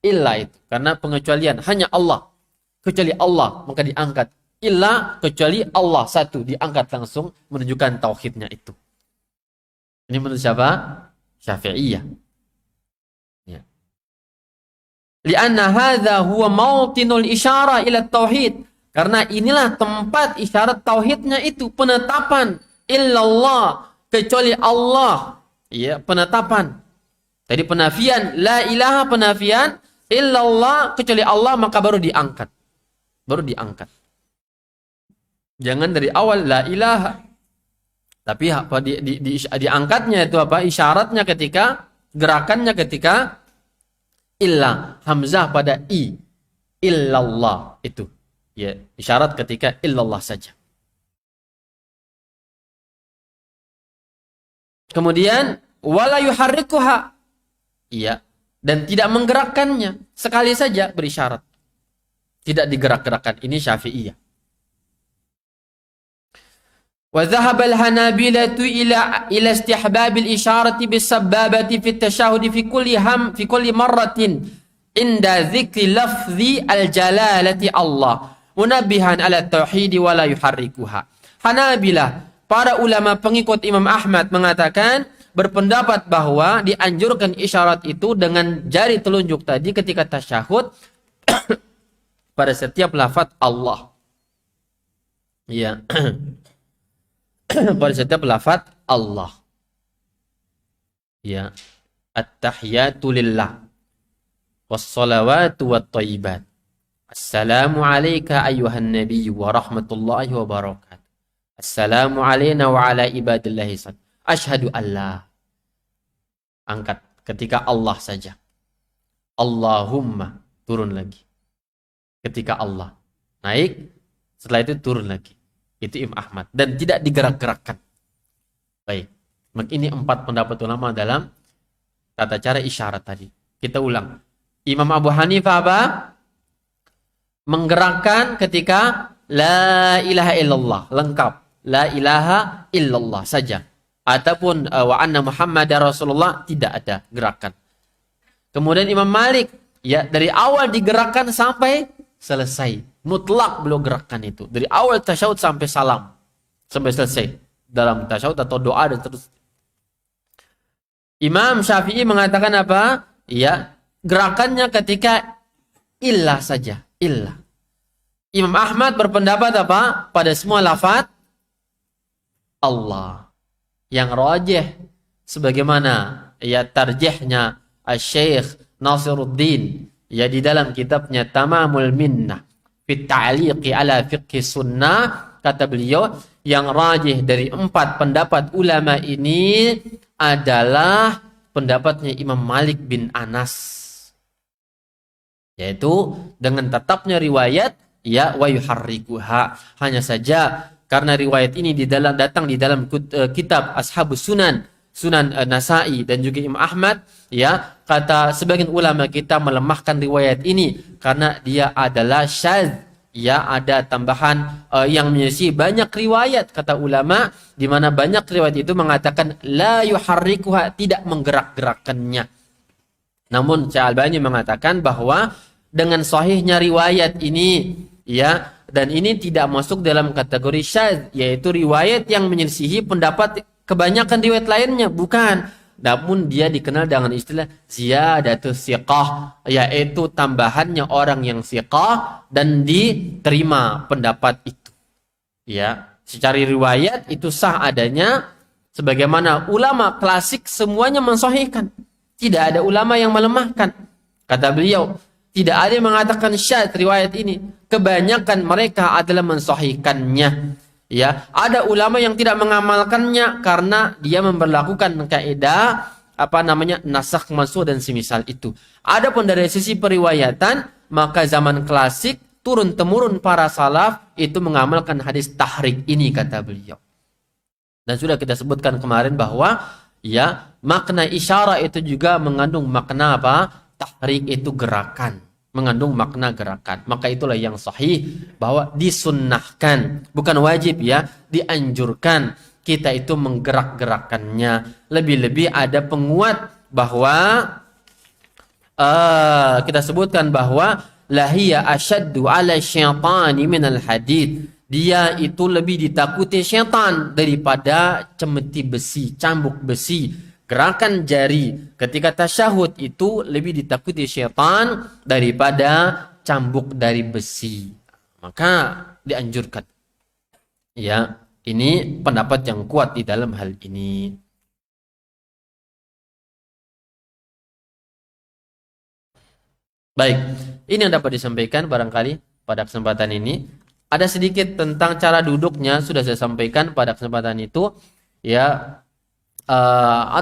Illa itu karena pengecualian hanya Allah. Kecuali Allah maka diangkat. Illa kecuali Allah satu diangkat langsung menunjukkan tauhidnya itu. Ini menurut siapa? Syafi'iyah. Ya. Lianna hadza huwa mautinul isyarah ila tauhid. Karena inilah tempat isyarat tauhidnya itu, penetapan illallah kecuali Allah. Ya, penetapan. Jadi penafian la ilaha, penafian illallah kecuali Allah, maka baru diangkat. Jangan dari awal la ilaha. Tapi apa diangkatnya itu apa? Isyaratnya ketika gerakannya ketika illa, hamzah pada i. Illallah itu. Ya, isyarat ketika illallah saja. Kemudian wala yuharrikuha. Iya, dan tidak menggerakkannya, sekali saja berisyarat. Tidak digerak-gerakkan. Ini Syafi'iyah. Wa dhahaba al-Hanabilatu ila istihbab al-isharati bis-sabbabati fi at-tashahhud fi kulli marratin inda dzikri lafzi al-jalalati Allah munabbihan ala tauhid wa la yuharrikuha. Hanabilah, para ulama pengikut Imam Ahmad mengatakan, berpendapat bahwa dianjurkan isyarat itu dengan jari telunjuk tadi ketika tasyahud pada setiap lafaz Allah. Ya. Pada setiap lafaz Allah. Ya. At-tahiyatu lillah. Was-salawatu wat-thayyibat. Assalamu alayka ayyuhan nabiyyu wa rahmatullahi wa barakatuh. Assalamu alayna wa ala ibadillahi salih. Asyhadu alla. Angkat ketika Allah saja. Allahumma, turun lagi. Ketika Allah. Naik. Setelah itu turun lagi. Itu Imam Ahmad. Dan tidak digerak-gerakkan. Baik. Maka ini 4 pendapat ulama dalam tata cara isyarat tadi. Kita ulang. Imam Abu Hanifah apa? Menggerakkan ketika la ilaha illallah. Lengkap. La ilaha illallah saja. Ataupun wa anna Muhammadar Rasulullah, tidak ada gerakan. Kemudian Imam Malik, ya dari awal digerakkan sampai selesai. Mutlak beliau gerakkan itu. Dari awal tasyahud sampai salam. Sampai selesai. Dalam tasyahud atau doa dan terus. Imam Syafi'i mengatakan apa? Ya, gerakannya ketika illah saja. Illah. Imam Ahmad berpendapat apa? Pada semua lafaz Allah. Yang rajih sebagaimana ya tarjihnya Syekh Nasiruddin ya di dalam kitabnya Tamamul Minnah fi ta'liqi ala fiqh sunnah, kata beliau yang rajih dari 4 pendapat ulama ini adalah pendapatnya Imam Malik bin Anas, yaitu dengan tetapnya riwayat ya wa yuharrikuha. Hanya saja karena riwayat ini datang di dalam kitab Ashabus Sunan, Sunan Nasa'i dan juga Imam Ahmad, ya, kata sebagian ulama kita melemahkan riwayat ini karena dia adalah syadz, ya, ada tambahan yang menyelisih banyak riwayat, kata ulama, di mana banyak riwayat itu mengatakan la yuharrikuha, tidak menggerak-gerakkannya. Namun Syekh Albani mengatakan bahwa dengan sahihnya riwayat ini, ya, dan ini tidak masuk dalam kategori syadz, yaitu riwayat yang menyelisihi pendapat kebanyakan riwayat lainnya, bukan. Namun dia dikenal dengan istilah ziyadatus siqah, yaitu tambahannya orang yang siqah dan diterima pendapat itu. Ya, secara riwayat itu sah adanya, sebagaimana ulama klasik semuanya mensahihkan. Tidak ada ulama yang melemahkan. Kata beliau, tidak ada yang mengatakan syadz riwayat ini. Kebanyakan mereka adalah mensahihkannya. Ya, ada ulama yang tidak mengamalkannya karena dia memberlakukan kaidah nasakh mansukh dan semisal itu. Adapun dari sisi periwayatan, maka zaman klasik turun temurun para salaf itu mengamalkan hadis tahrik ini, kata beliau. Dan sudah kita sebutkan kemarin bahwa ya makna isyarah itu juga mengandung makna apa? Tahrik itu gerakan, mengandung makna gerakan. Maka itulah yang sahih bahwa disunnahkan, bukan wajib ya, dianjurkan kita itu menggerak-gerakannya. Lebih-lebih ada penguat bahwa kita sebutkan bahwa lahiya asyaddu ala syaitani minal hadid. Dia itu lebih ditakuti syaitan daripada cemeti besi, cambuk besi. Gerakan jari ketika tasyahud itu lebih ditakuti syaitan daripada cambuk dari besi. Maka dianjurkan. Ya, ini pendapat yang kuat di dalam hal ini. Baik, ini yang dapat disampaikan barangkali pada kesempatan ini. Ada sedikit tentang cara duduknya sudah saya sampaikan pada kesempatan itu. Ya,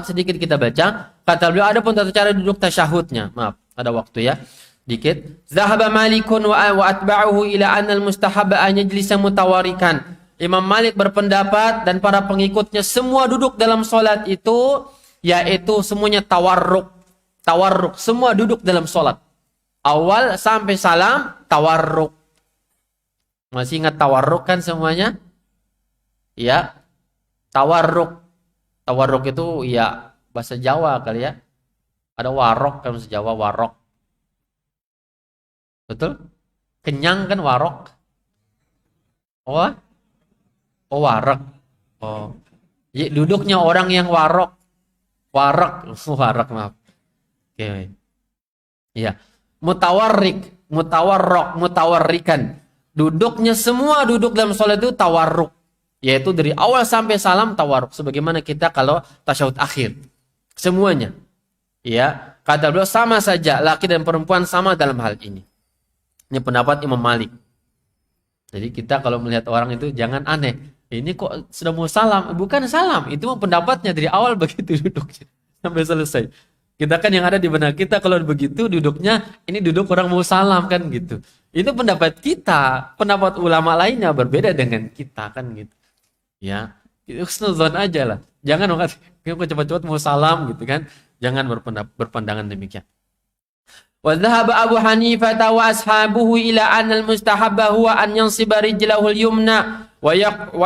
sedikit kita baca. Kata beliau, ada pun tata cara duduk tasyahudnya. Maaf, ada waktu ya. Dikit. Zahaba Malikun wa atba'uhu ila anna al-mustahaba an yajlisa mutawarikan. Imam Malik berpendapat dan para pengikutnya semua duduk dalam salat itu yaitu semuanya tawarruk. Tawarruk, semua duduk dalam salat. Awal sampai salam tawarruk. Masih ingat tawarruk kan semuanya? Ya. Tawarruk. Tawarruk itu ya bahasa Jawa kali ya. Ada warok kan bahasa Jawa, warok. Betul? Kenyang kan warok. Oh, warok. Oh. Ya, duduknya orang yang warok. Warok, warok maaf. Oke. Ya. Mutawarrik, mutawarrok, mutawarrikan. Duduknya semua duduk dalam salat itu tawarruk. Yaitu dari awal sampai salam tawarruk. Sebagaimana kita kalau tasyahud akhir. Semuanya. Ya, kata beliau sama saja. Laki dan perempuan sama dalam hal ini. Ini pendapat Imam Malik. Jadi kita kalau melihat orang itu jangan aneh. Ini kok sudah mau salam? Bukan salam. Itu pendapatnya dari awal begitu duduknya. Sampai selesai. Kita kan yang ada di benak kita kalau begitu duduknya. Ini duduk orang mau salam kan gitu. Itu pendapat kita, pendapat ulama lainnya berbeda dengan kita kan gitu. Ya, itu husnuzon aja lah. Jangan cepat-cepat mau salam gitu kan. Jangan berpandangan demikian. Wa dhahaba Abu Hanifah wa ashabuhu ila anna al-mustahabba huwa an yansiba rijlahu al-yumna wa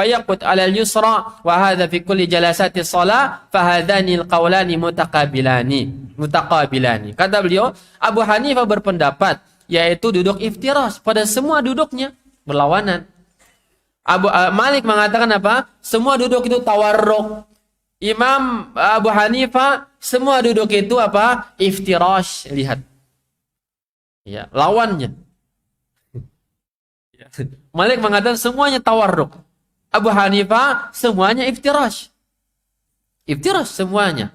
yaqut 'ala al-yusra wa hadha fi kulli jalasati shalah fa hadhani al-qawlani mutaqabilani. Kata beliau, Abu Hanifah berpendapat yaitu duduk iftirash pada semua duduknya berlawanan. Malik mengatakan apa? Semua duduk itu tawarruk. Imam Abu Hanifah semua duduk itu apa? Iftirash. Lihat. Ya, lawannya. Malik mengatakan semuanya tawarruk. Abu Hanifah semuanya iftirash. Iftirash semuanya.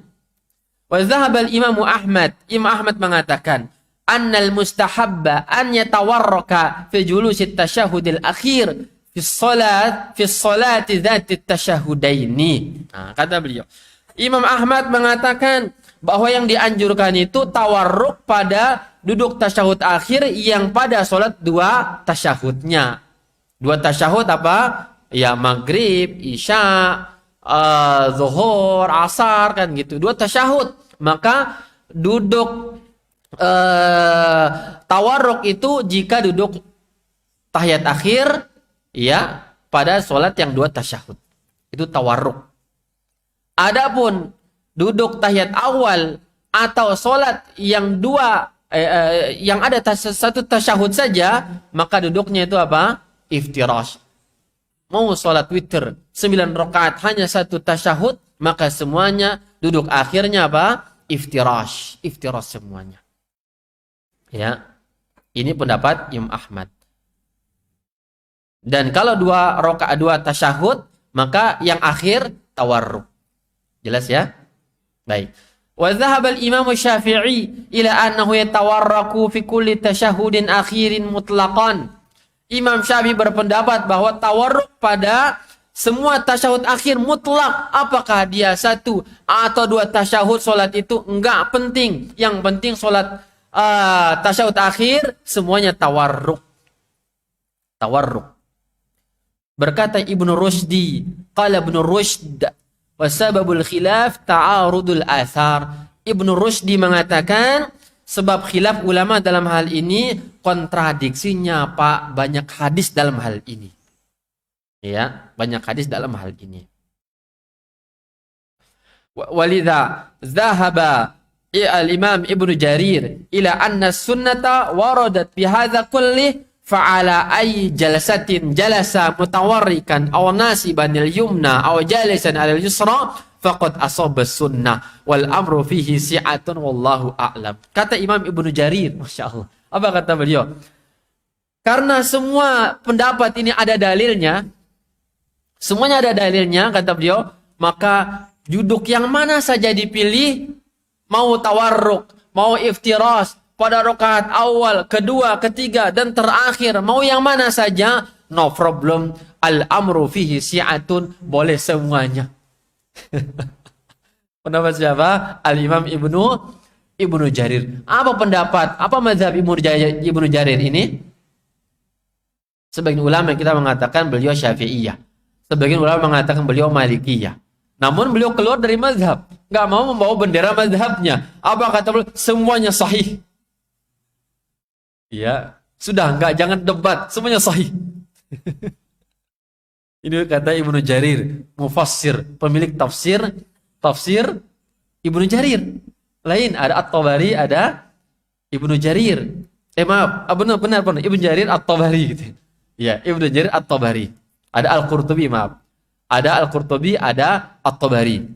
Wa dhahaba al-Imam Ahmad. Imam Ahmad mengatakan annal mustahabba an yatawarraka fi julusi at-tashahhud al-akhir fi salati dzati at-tashahhudaini. Nah, kata beliau. Imam Ahmad mengatakan bahwa yang dianjurkan itu tawarruk pada duduk tasyahud akhir yang pada sholat dua tasyahudnya. Dua tasyahud apa? Ya maghrib, isya, zuhur, asar kan gitu. Dua tasyahud. Maka duduk tawarruk itu jika duduk tahiyat akhir ya pada sholat yang dua tasyahud. Itu tawarruk. Adapun duduk tahiyat awal atau sholat yang yang ada satu tasyahud saja, maka duduknya itu apa? Iftirash. Mau sholat witir 9 rakaat hanya satu tasyahud, maka semuanya duduk akhirnya apa? Iftirash. Iftirash semuanya. Ya. Ini pendapat Imam Ahmad. Dan kalau dua tasyahud, maka yang akhir tawarruk. Jelas ya? Baik. Wa dhahaba al-Imam Syafi'i ila annahu yatawarraku fi kulli tasyahhudin akhirin mutlaqan. Imam Syafi'i berpendapat bahwa tawarruk pada semua tasyahud akhir mutlak. Apakah dia satu atau dua tasyahud salat itu enggak penting. Yang penting salat tasyahud akhir semuanya tawarruk. Tawarruk. Berkata Ibnu Rushdi, qala Ibnu Rushd wasababul khilaf ta'arudul athar. Ibnu Rushdi mengatakan sebab khilaf ulama dalam hal ini kontradiksinya Pak, banyak hadis dalam hal ini. Ya, banyak hadis dalam hal ini. Walidha zahaba al-Imam Ibnu Jarir ila anna sunnata waradat bi hadza kulli fa'ala ay jalasatin jalasa mutawarrikan aw nasiban al-yumna aw jalisan al-yusra faqad asaba sunnah wal amru fihi si'atun wallahu a'lam. Kata Imam Ibnu Jarir, masyaallah. Apa kata beliau? Karena semua pendapat ini ada dalilnya, semuanya ada dalilnya kata beliau, maka duduk yang mana saja dipilih, mau tawarruk, mau iftirash, pada rakaat awal, kedua, ketiga, dan terakhir. Mau yang mana saja, no problem. Al-amru fihi si'atun. Boleh semuanya. Pendapat siapa? Al-Imam Ibnu Jarir. Apa pendapat? Apa mazhab Ibnu Jarir ini? Sebagian ulama kita mengatakan beliau Syafi'iyah. Sebagian ulama mengatakan beliau Malikiyah. Namun beliau keluar dari mazhab. Nggak mau membawa bendera mazhabnya. Apa kata beliau? Semuanya sahih. Ya, sudah jangan debat, semuanya sahih. Ini kata Ibnu Jarir, mufassir, pemilik tafsir Ibnu Jarir. Lain ada At-Tabari, ada Ibnu Jarir. Benar Ibnu Jarir At-Tabari gitu. Ya, Ibnu Jarir At-Tabari. Ada Al-Qurtubi, Ada Al-Qurtubi, ada At-Tabari.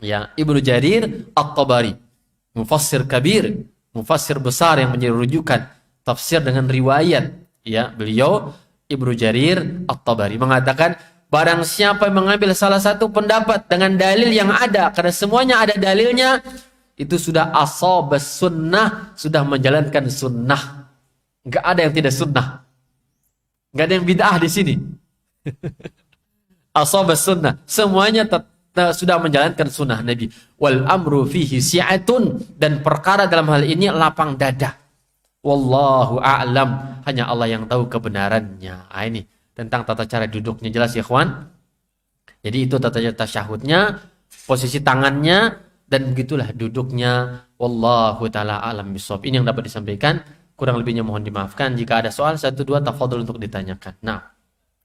Ya, Ibnu Jarir At-Tabari. Mufassir kabir, mufassir besar yang menjadi rujukan tafsir dengan riwayat. Ya, beliau Ibnu Jarir At-Tabari mengatakan barang siapa yang mengambil salah satu pendapat dengan dalil yang ada, karena semuanya ada dalilnya, itu sudah ashabas sunnah, sudah menjalankan sunnah. Enggak ada yang tidak sunnah. Enggak ada yang bid'ah di sini. Ashabas sunnah, semuanya sudah menjalankan sunnah Nabi. Wal amru fihi si'atun, dan perkara dalam hal ini lapang dada. Wallahu a'lam. Hanya Allah yang tahu kebenarannya. Ini tentang tata cara duduknya, jelas ya ikhwan. Jadi itu tata cara tasyahudnya, posisi tangannya, dan begitulah duduknya. Wallahu ta'ala a'lam bishawab. Ini yang dapat disampaikan. Kurang lebihnya mohon dimaafkan. Jika ada soal 1-2 tafadhol untuk ditanyakan. Nah,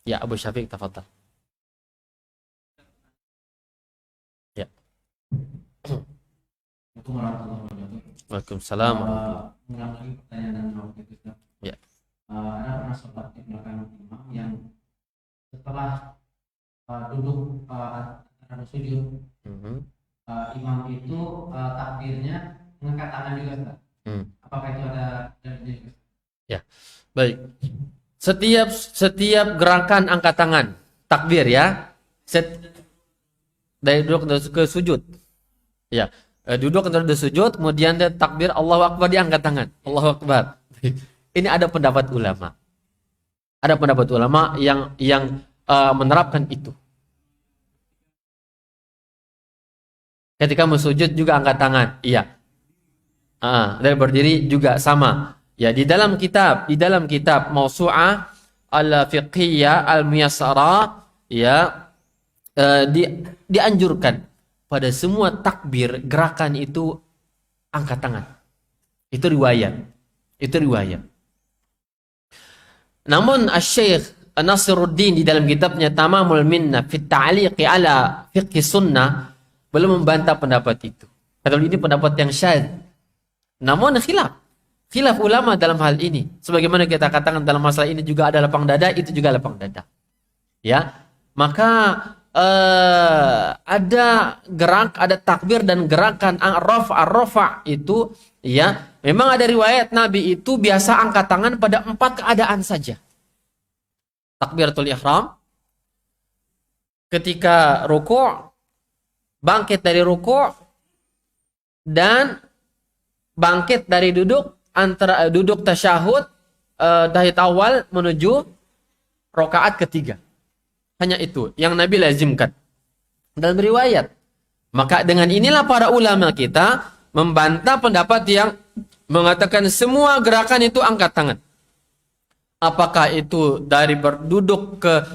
ya Abu Syafiq tafadhol. Ya. Waalaikumsalam. Mengulang lagi pertanyaan waktu itu. Ya. Anda pernah sholat di belakang imam yang setelah duduk atau sujud, imam itu takbirnya mengangkat tangan juga, Ustaz. Apakah itu ada dalilnya juga? Ya, baik. Setiap gerakan angkat tangan, takbir ya. Dari duduk ke sujud. Ya, duduk ke sujud, kemudian dia takbir Allahu Akbar, dia angkat tangan. Allahu Akbar. Ini ada pendapat ulama. Ada pendapat ulama yang menerapkan itu. Ketika mau sujud juga angkat tangan. Iya. Dari berdiri juga sama. Ya, di dalam kitab Mawsu'ah al-Fiqhiyah al-Muyassarah ya dianjurkan pada semua takbir gerakan itu angkat tangan. Itu riwayat. Namun Asy-Syaikh Nasiruddin di dalam kitabnya Tamamul Minnah fi Ta'liqi ala Fiqh Sunnah belum membantah pendapat itu. Padahal ini pendapat yang syadz. Namun khilaf ulama dalam hal ini. Sebagaimana kita katakan dalam masalah ini juga ada lapang dada, itu juga lapang dada. Ya, maka ada takbir dan gerakan ar-rafa itu ya, memang ada riwayat Nabi itu biasa angkat tangan pada 4 keadaan saja. Takbiratul ihram, ketika ruku', bangkit dari ruku', dan bangkit dari duduk, antara duduk tasyahud tahiyat awal menuju rakaat ketiga. Hanya itu yang Nabi lazimkan dalam riwayat. Maka dengan inilah para ulama kita membantah pendapat yang mengatakan semua gerakan itu angkat tangan. Apakah itu dari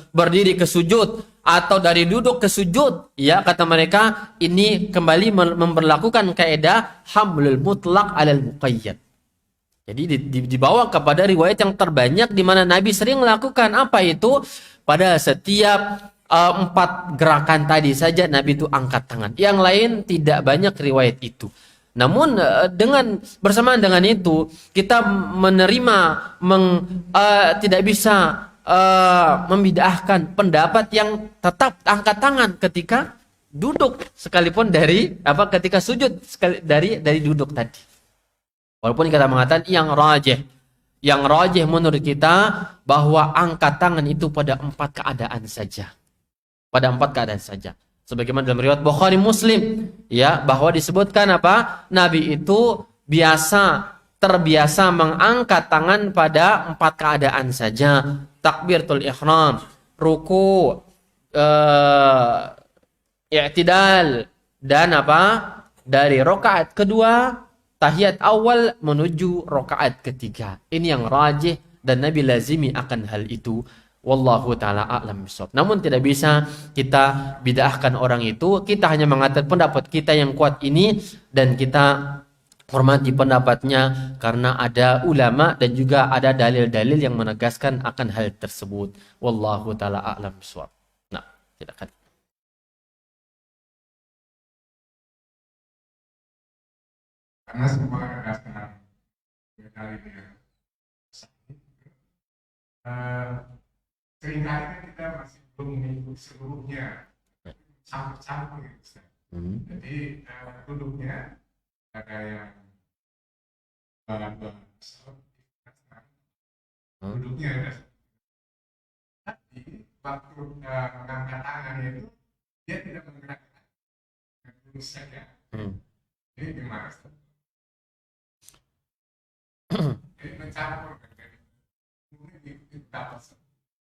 berdiri ke sujud atau dari duduk ke sujud? Ya, kata mereka, ini kembali memberlakukan kaidah hamlul mutlaq alal muqayyad. Jadi dibawa kepada riwayat yang terbanyak di mana Nabi sering melakukan apa itu? Pada setiap 4 gerakan tadi saja Nabi itu angkat tangan. Yang lain tidak banyak riwayat itu. Namun bersamaan dengan itu kita menerima tidak bisa membid'ahkan pendapat yang tetap angkat tangan ketika duduk sekalipun ketika sujud dari duduk tadi. Walaupun kita mengatakan yang rajih menurut kita bahwa angkat tangan itu pada 4 keadaan saja. Pada 4 keadaan saja. Sebagaimana dalam riwayat Bukhari Muslim, ya, bahwa disebutkan apa? Nabi itu terbiasa mengangkat tangan pada 4 keadaan saja. Takbiratul ihram, ruku, i'tidal, dan dari rakaat kedua, tahiyat awal menuju rakaat ketiga. Ini yang rajih dan Nabi lazimi akan hal itu. Wallahu ta'ala a'lam bishawab. Namun tidak bisa kita bid'ahkan orang itu. Kita hanya mengatakan pendapat kita yang kuat ini dan kita hormati pendapatnya karena ada ulama dan juga ada dalil-dalil yang menegaskan akan hal tersebut. Wallahu ta'ala a'lam bishawab. Nah, silakan. Karena semua dasar dari seringkali kita masih belum mengikuti seluruhnya, campur-campur gitu. Jadi duduknya ada yang duduknya ada, tapi waktu mengangkat tangannya itu dia tidak menggerakkan lurus saja. Ini gimana? Mencampur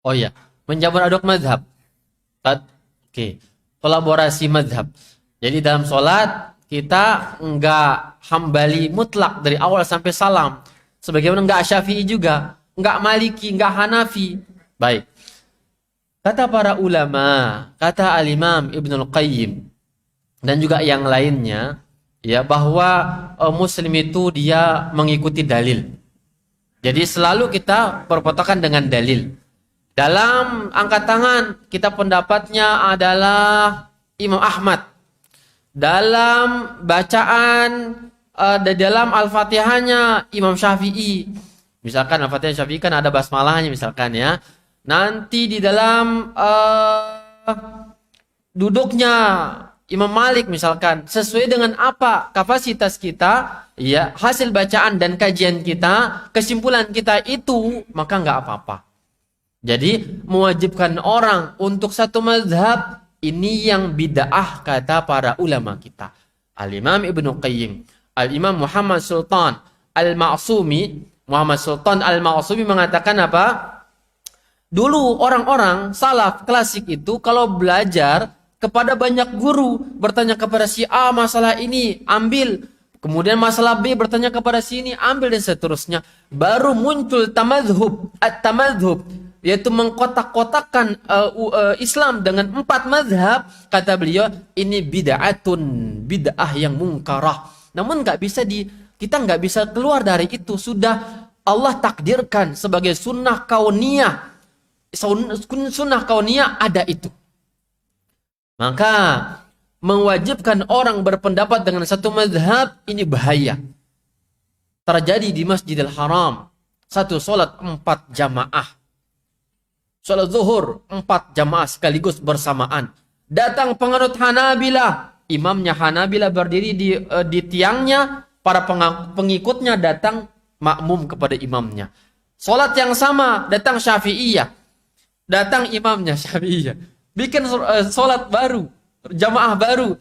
Oh iya, mencampur aduk mazhab. Oke. Kolaborasi mazhab. Jadi dalam sholat kita enggak hambali mutlak dari awal sampai salam. Sebagaimana enggak Syafi'i juga, enggak Maliki, enggak Hanafi. Baik. Kata para ulama, kata Al-Imam Ibnul Qayyim dan juga yang lainnya, ya, bahwa muslim itu dia mengikuti dalil. Jadi selalu kita berpatokan dengan dalil. Dalam angkat tangan kita pendapatnya adalah Imam Ahmad. Dalam bacaan dalam Al-Fatihahnya Imam Syafi'i. Misalkan Al-Fatihah Syafi'i kan ada basmalahnya misalkan ya. Nanti di dalam duduknya Imam Malik misalkan, sesuai dengan apa kapasitas kita, ya, hasil bacaan dan kajian kita, kesimpulan kita itu, maka nggak apa-apa. Jadi mewajibkan orang untuk satu mazhab, ini yang bid'ah kata para ulama kita. Al-Imam Ibnu Qayyim, Al-Imam Muhammad Sultan Al-Ma'sumi, mengatakan apa? Dulu orang-orang salaf klasik itu kalau belajar kepada banyak guru, bertanya kepada si A masalah ini, ambil. Kemudian masalah B bertanya kepada si ini, ambil, dan seterusnya. Baru muncul tamadhub, at-tamadhub, yaitu mengkotak-kotakkan Islam dengan 4 mazhab. Kata beliau, ini bid'ah yang mungkarah. Namun kita nggak bisa keluar dari itu. Sudah Allah takdirkan sebagai sunnah kauniyah. Sunnah kauniyah ada itu. Maka mewajibkan orang berpendapat dengan satu mazhab ini bahaya. Terjadi di Masjidil Haram. Satu solat 4 jamaah. Solat zuhur 4 jamaah sekaligus bersamaan. Datang penganut Hanabilah. Imamnya Hanabilah berdiri di tiangnya. Para pengikutnya datang makmum kepada imamnya. Solat yang sama datang Syafi'iyah. Datang imamnya Syafi'iyah. Bikin solat baru, jamaah baru.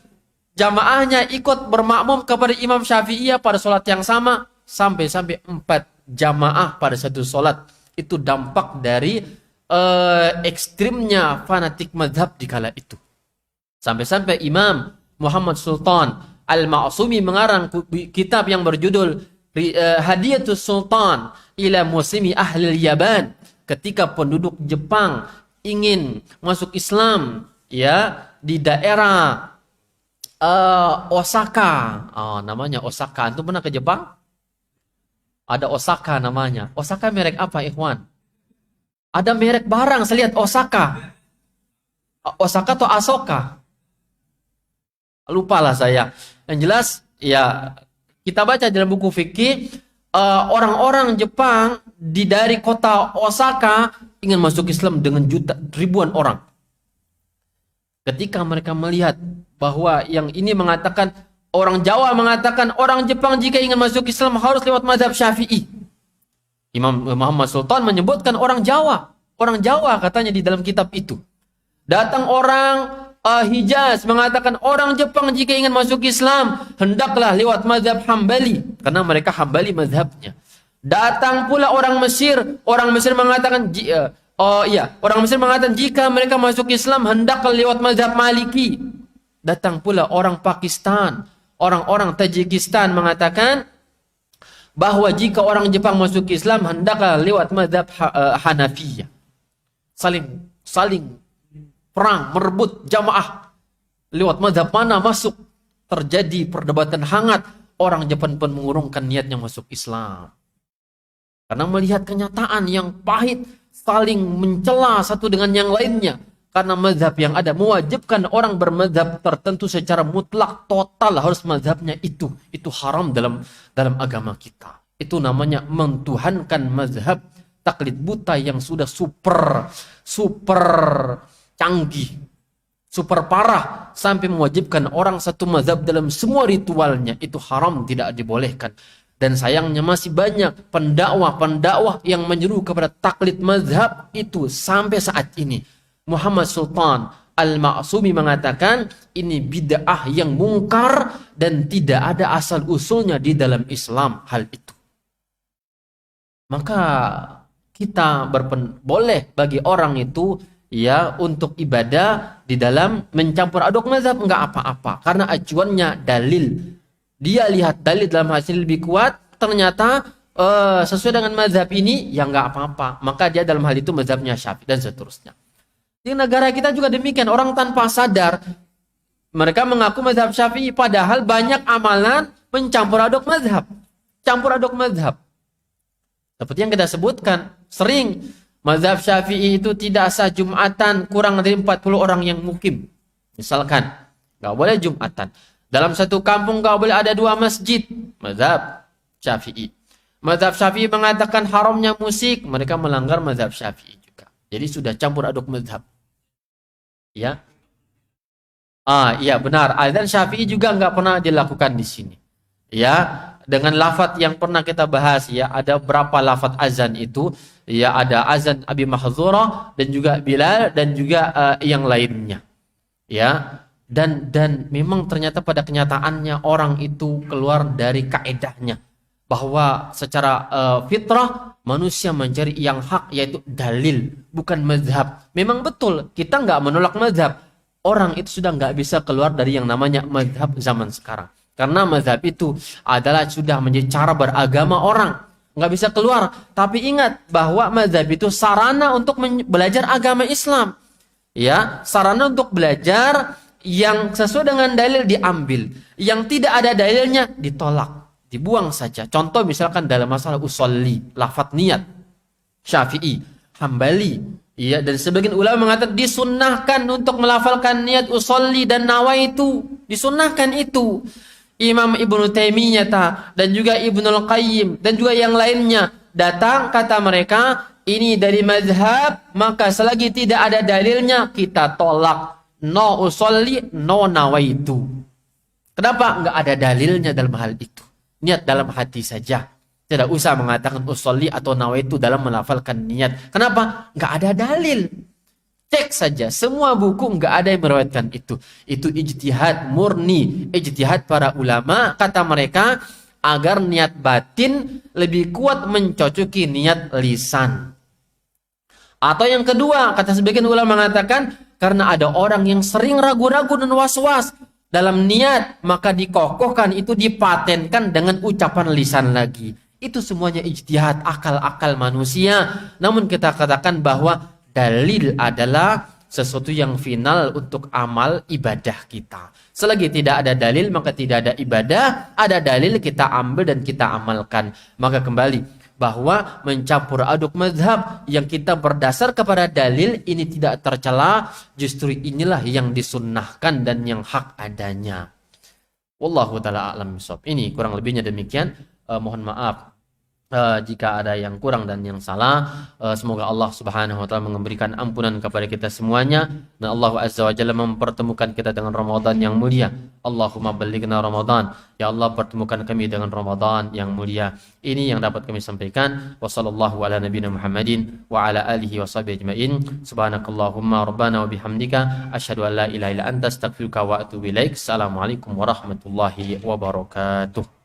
Jamaahnya ikut bermakmum kepada Imam Syafi'iyah pada solat yang sama. Sampai 4 jamaah pada satu solat. Itu dampak dari ekstrimnya fanatik mazhab di kala itu. Sampai-sampai Imam Muhammad Sultan Al-Ma'sumi mengarang kitab yang berjudul Hadiyatus Sultan ila Muslimi Ahlil Yaban. Ketika penduduk Jepang ingin masuk Islam, ya, di daerah Osaka. Namanya Osaka. Antum pernah ke Jepang? Ada Osaka namanya. Osaka merek apa, ikhwan? Ada merek barang, saya lihat Osaka. Osaka atau Asoka? Lupalah saya. Yang jelas, ya, kita baca dalam buku fikih, orang-orang Jepang dari kota Osaka ingin masuk Islam dengan ribuan orang. Ketika mereka melihat bahwa yang ini mengatakan, orang Jawa mengatakan orang Jepang jika ingin masuk Islam harus lewat mazhab Syafi'i. Imam Muhammad Sultan menyebutkan orang Jawa katanya di dalam kitab itu. Datang orang Hijaz mengatakan orang Jepang jika ingin masuk Islam hendaklah lewat mazhab Hambali, karena mereka Hambali mazhabnya. Datang pula orang Mesir mengatakan orang Mesir mengatakan jika mereka masuk Islam hendaklah lewat mazhab Maliki. Datang pula orang Pakistan, orang-orang Tajikistan mengatakan bahwa jika orang Jepang masuk Islam hendaklah lewat mazhab Hanafiyah. Saling perang, merebut jamaah. Lewat mazhab mana masuk? Terjadi perdebatan hangat. Orang Jepang pun mengurungkan niatnya masuk Islam. Karena melihat kenyataan yang pahit, saling mencela satu dengan yang lainnya. Karena mazhab yang ada mewajibkan orang bermazhab tertentu secara mutlak, total harus mazhabnya itu. Itu haram dalam agama kita. Itu namanya mentuhankan mazhab taklid buta yang sudah super canggih, super parah, sampai mewajibkan orang satu mazhab dalam semua ritualnya. Itu haram, tidak dibolehkan. Dan sayangnya masih banyak pendakwah yang menyeru kepada taklid mazhab itu sampai saat ini. Muhammad Sultan Al-Ma'sumi mengatakan ini bid'ah yang mungkar dan tidak ada asal usulnya di dalam Islam hal itu. Maka kita boleh bagi orang itu, ya, untuk ibadah di dalam mencampur aduk mazhab, enggak apa-apa, karena acuannya dalil. Dia lihat dalil dalam hasil lebih kuat, ternyata sesuai dengan mazhab ini, ya nggak apa-apa. Maka dia dalam hal itu mazhabnya Syafi'i dan seterusnya. Di negara kita juga demikian, orang tanpa sadar mereka mengaku mazhab Syafi'i, padahal banyak amalan mencampur aduk mazhab. Campur aduk mazhab. Seperti yang kita sebutkan, sering mazhab Syafi'i itu tidak sah Jumatan kurang dari 40 orang yang mukim. Misalkan, nggak boleh Jumatan. Dalam satu kampung nggak boleh ada 2 masjid. Mazhab Syafi'i. Mazhab Syafi'i mengatakan haramnya musik, mereka melanggar mazhab Syafi'i juga. Jadi sudah campur aduk mazhab. Ya. Iya benar. Azan Syafi'i juga nggak pernah dilakukan di sini. Ya, dengan lafaz yang pernah kita bahas ya, ada berapa lafaz azan itu? Ya, ada azan Abi Mahdzurah dan juga Bilal dan juga yang lainnya. Ya. Dan memang ternyata pada kenyataannya orang itu keluar dari kaedahnya bahwa secara fitrah manusia mencari yang hak, yaitu dalil, bukan mazhab. Memang betul kita nggak menolak mazhab. Orang itu sudah nggak bisa keluar dari yang namanya mazhab zaman sekarang, karena mazhab itu adalah sudah menjadi cara beragama orang, nggak bisa keluar. Tapi ingat bahwa mazhab itu sarana untuk belajar agama Islam, ya, sarana untuk belajar. Yang sesuai dengan dalil diambil, yang tidak ada dalilnya ditolak, dibuang saja. Contoh misalkan dalam masalah usolli, lafaz niat, Syafi'i, Hambali, ya, dan sebagian ulama mengatakan disunnahkan untuk melafalkan niat usolli dan nawaitu, disunnahkan itu. Imam Ibnu Taimiyah dan juga Ibnul Qayyim dan juga yang lainnya datang, kata mereka ini dari mazhab, maka selagi tidak ada dalilnya kita tolak. No usolli, no nawaitu. Kenapa? Nggak ada dalilnya dalam hal itu. Niat dalam hati saja. Tidak usah mengatakan usolli atau nawaitu dalam melafalkan niat. Kenapa? Nggak ada dalil. Cek saja. Semua buku nggak ada yang meriwayatkan itu. Itu ijtihad murni. Ijtihad para ulama. Kata mereka agar niat batin lebih kuat mencocoki niat lisan. Atau yang kedua, kata sebagian ulama mengatakan karena ada orang yang sering ragu-ragu dan was-was dalam niat, maka dikokohkan itu, dipatenkan dengan ucapan lisan lagi. Itu semuanya ijtihad, akal-akal manusia. Namun kita katakan bahwa dalil adalah sesuatu yang final untuk amal ibadah kita. Selagi tidak ada dalil, maka tidak ada ibadah. Ada dalil, kita ambil dan kita amalkan. Maka kembali bahwa mencampur aduk mazhab yang kita berdasar kepada dalil ini tidak tercela, justru inilah yang disunnahkan dan yang hak adanya. Wallahu ta'ala a'lam bishawab. Ini kurang lebihnya demikian. Mohon maaf jika ada yang kurang dan yang salah. Semoga Allah Subhanahu wa taala memberikan ampunan kepada kita semuanya, dan Allah Azza wa Jalla mempertemukan kita dengan Ramadan yang mulia. Allahumma ballighna Ramadan. Ya Allah, pertemukan kami dengan Ramadan yang mulia. Ini yang dapat kami sampaikan. Wassallallahu ala nabiyina Muhammadin wa ala alihi washabihi ajmain. Subhanakallahumma rabbana wa bihamdika asyhadu an la ilaha illa anta astaghfiruka wa atubu ilaik. Assalamualaikum warahmatullahi wabarakatuh.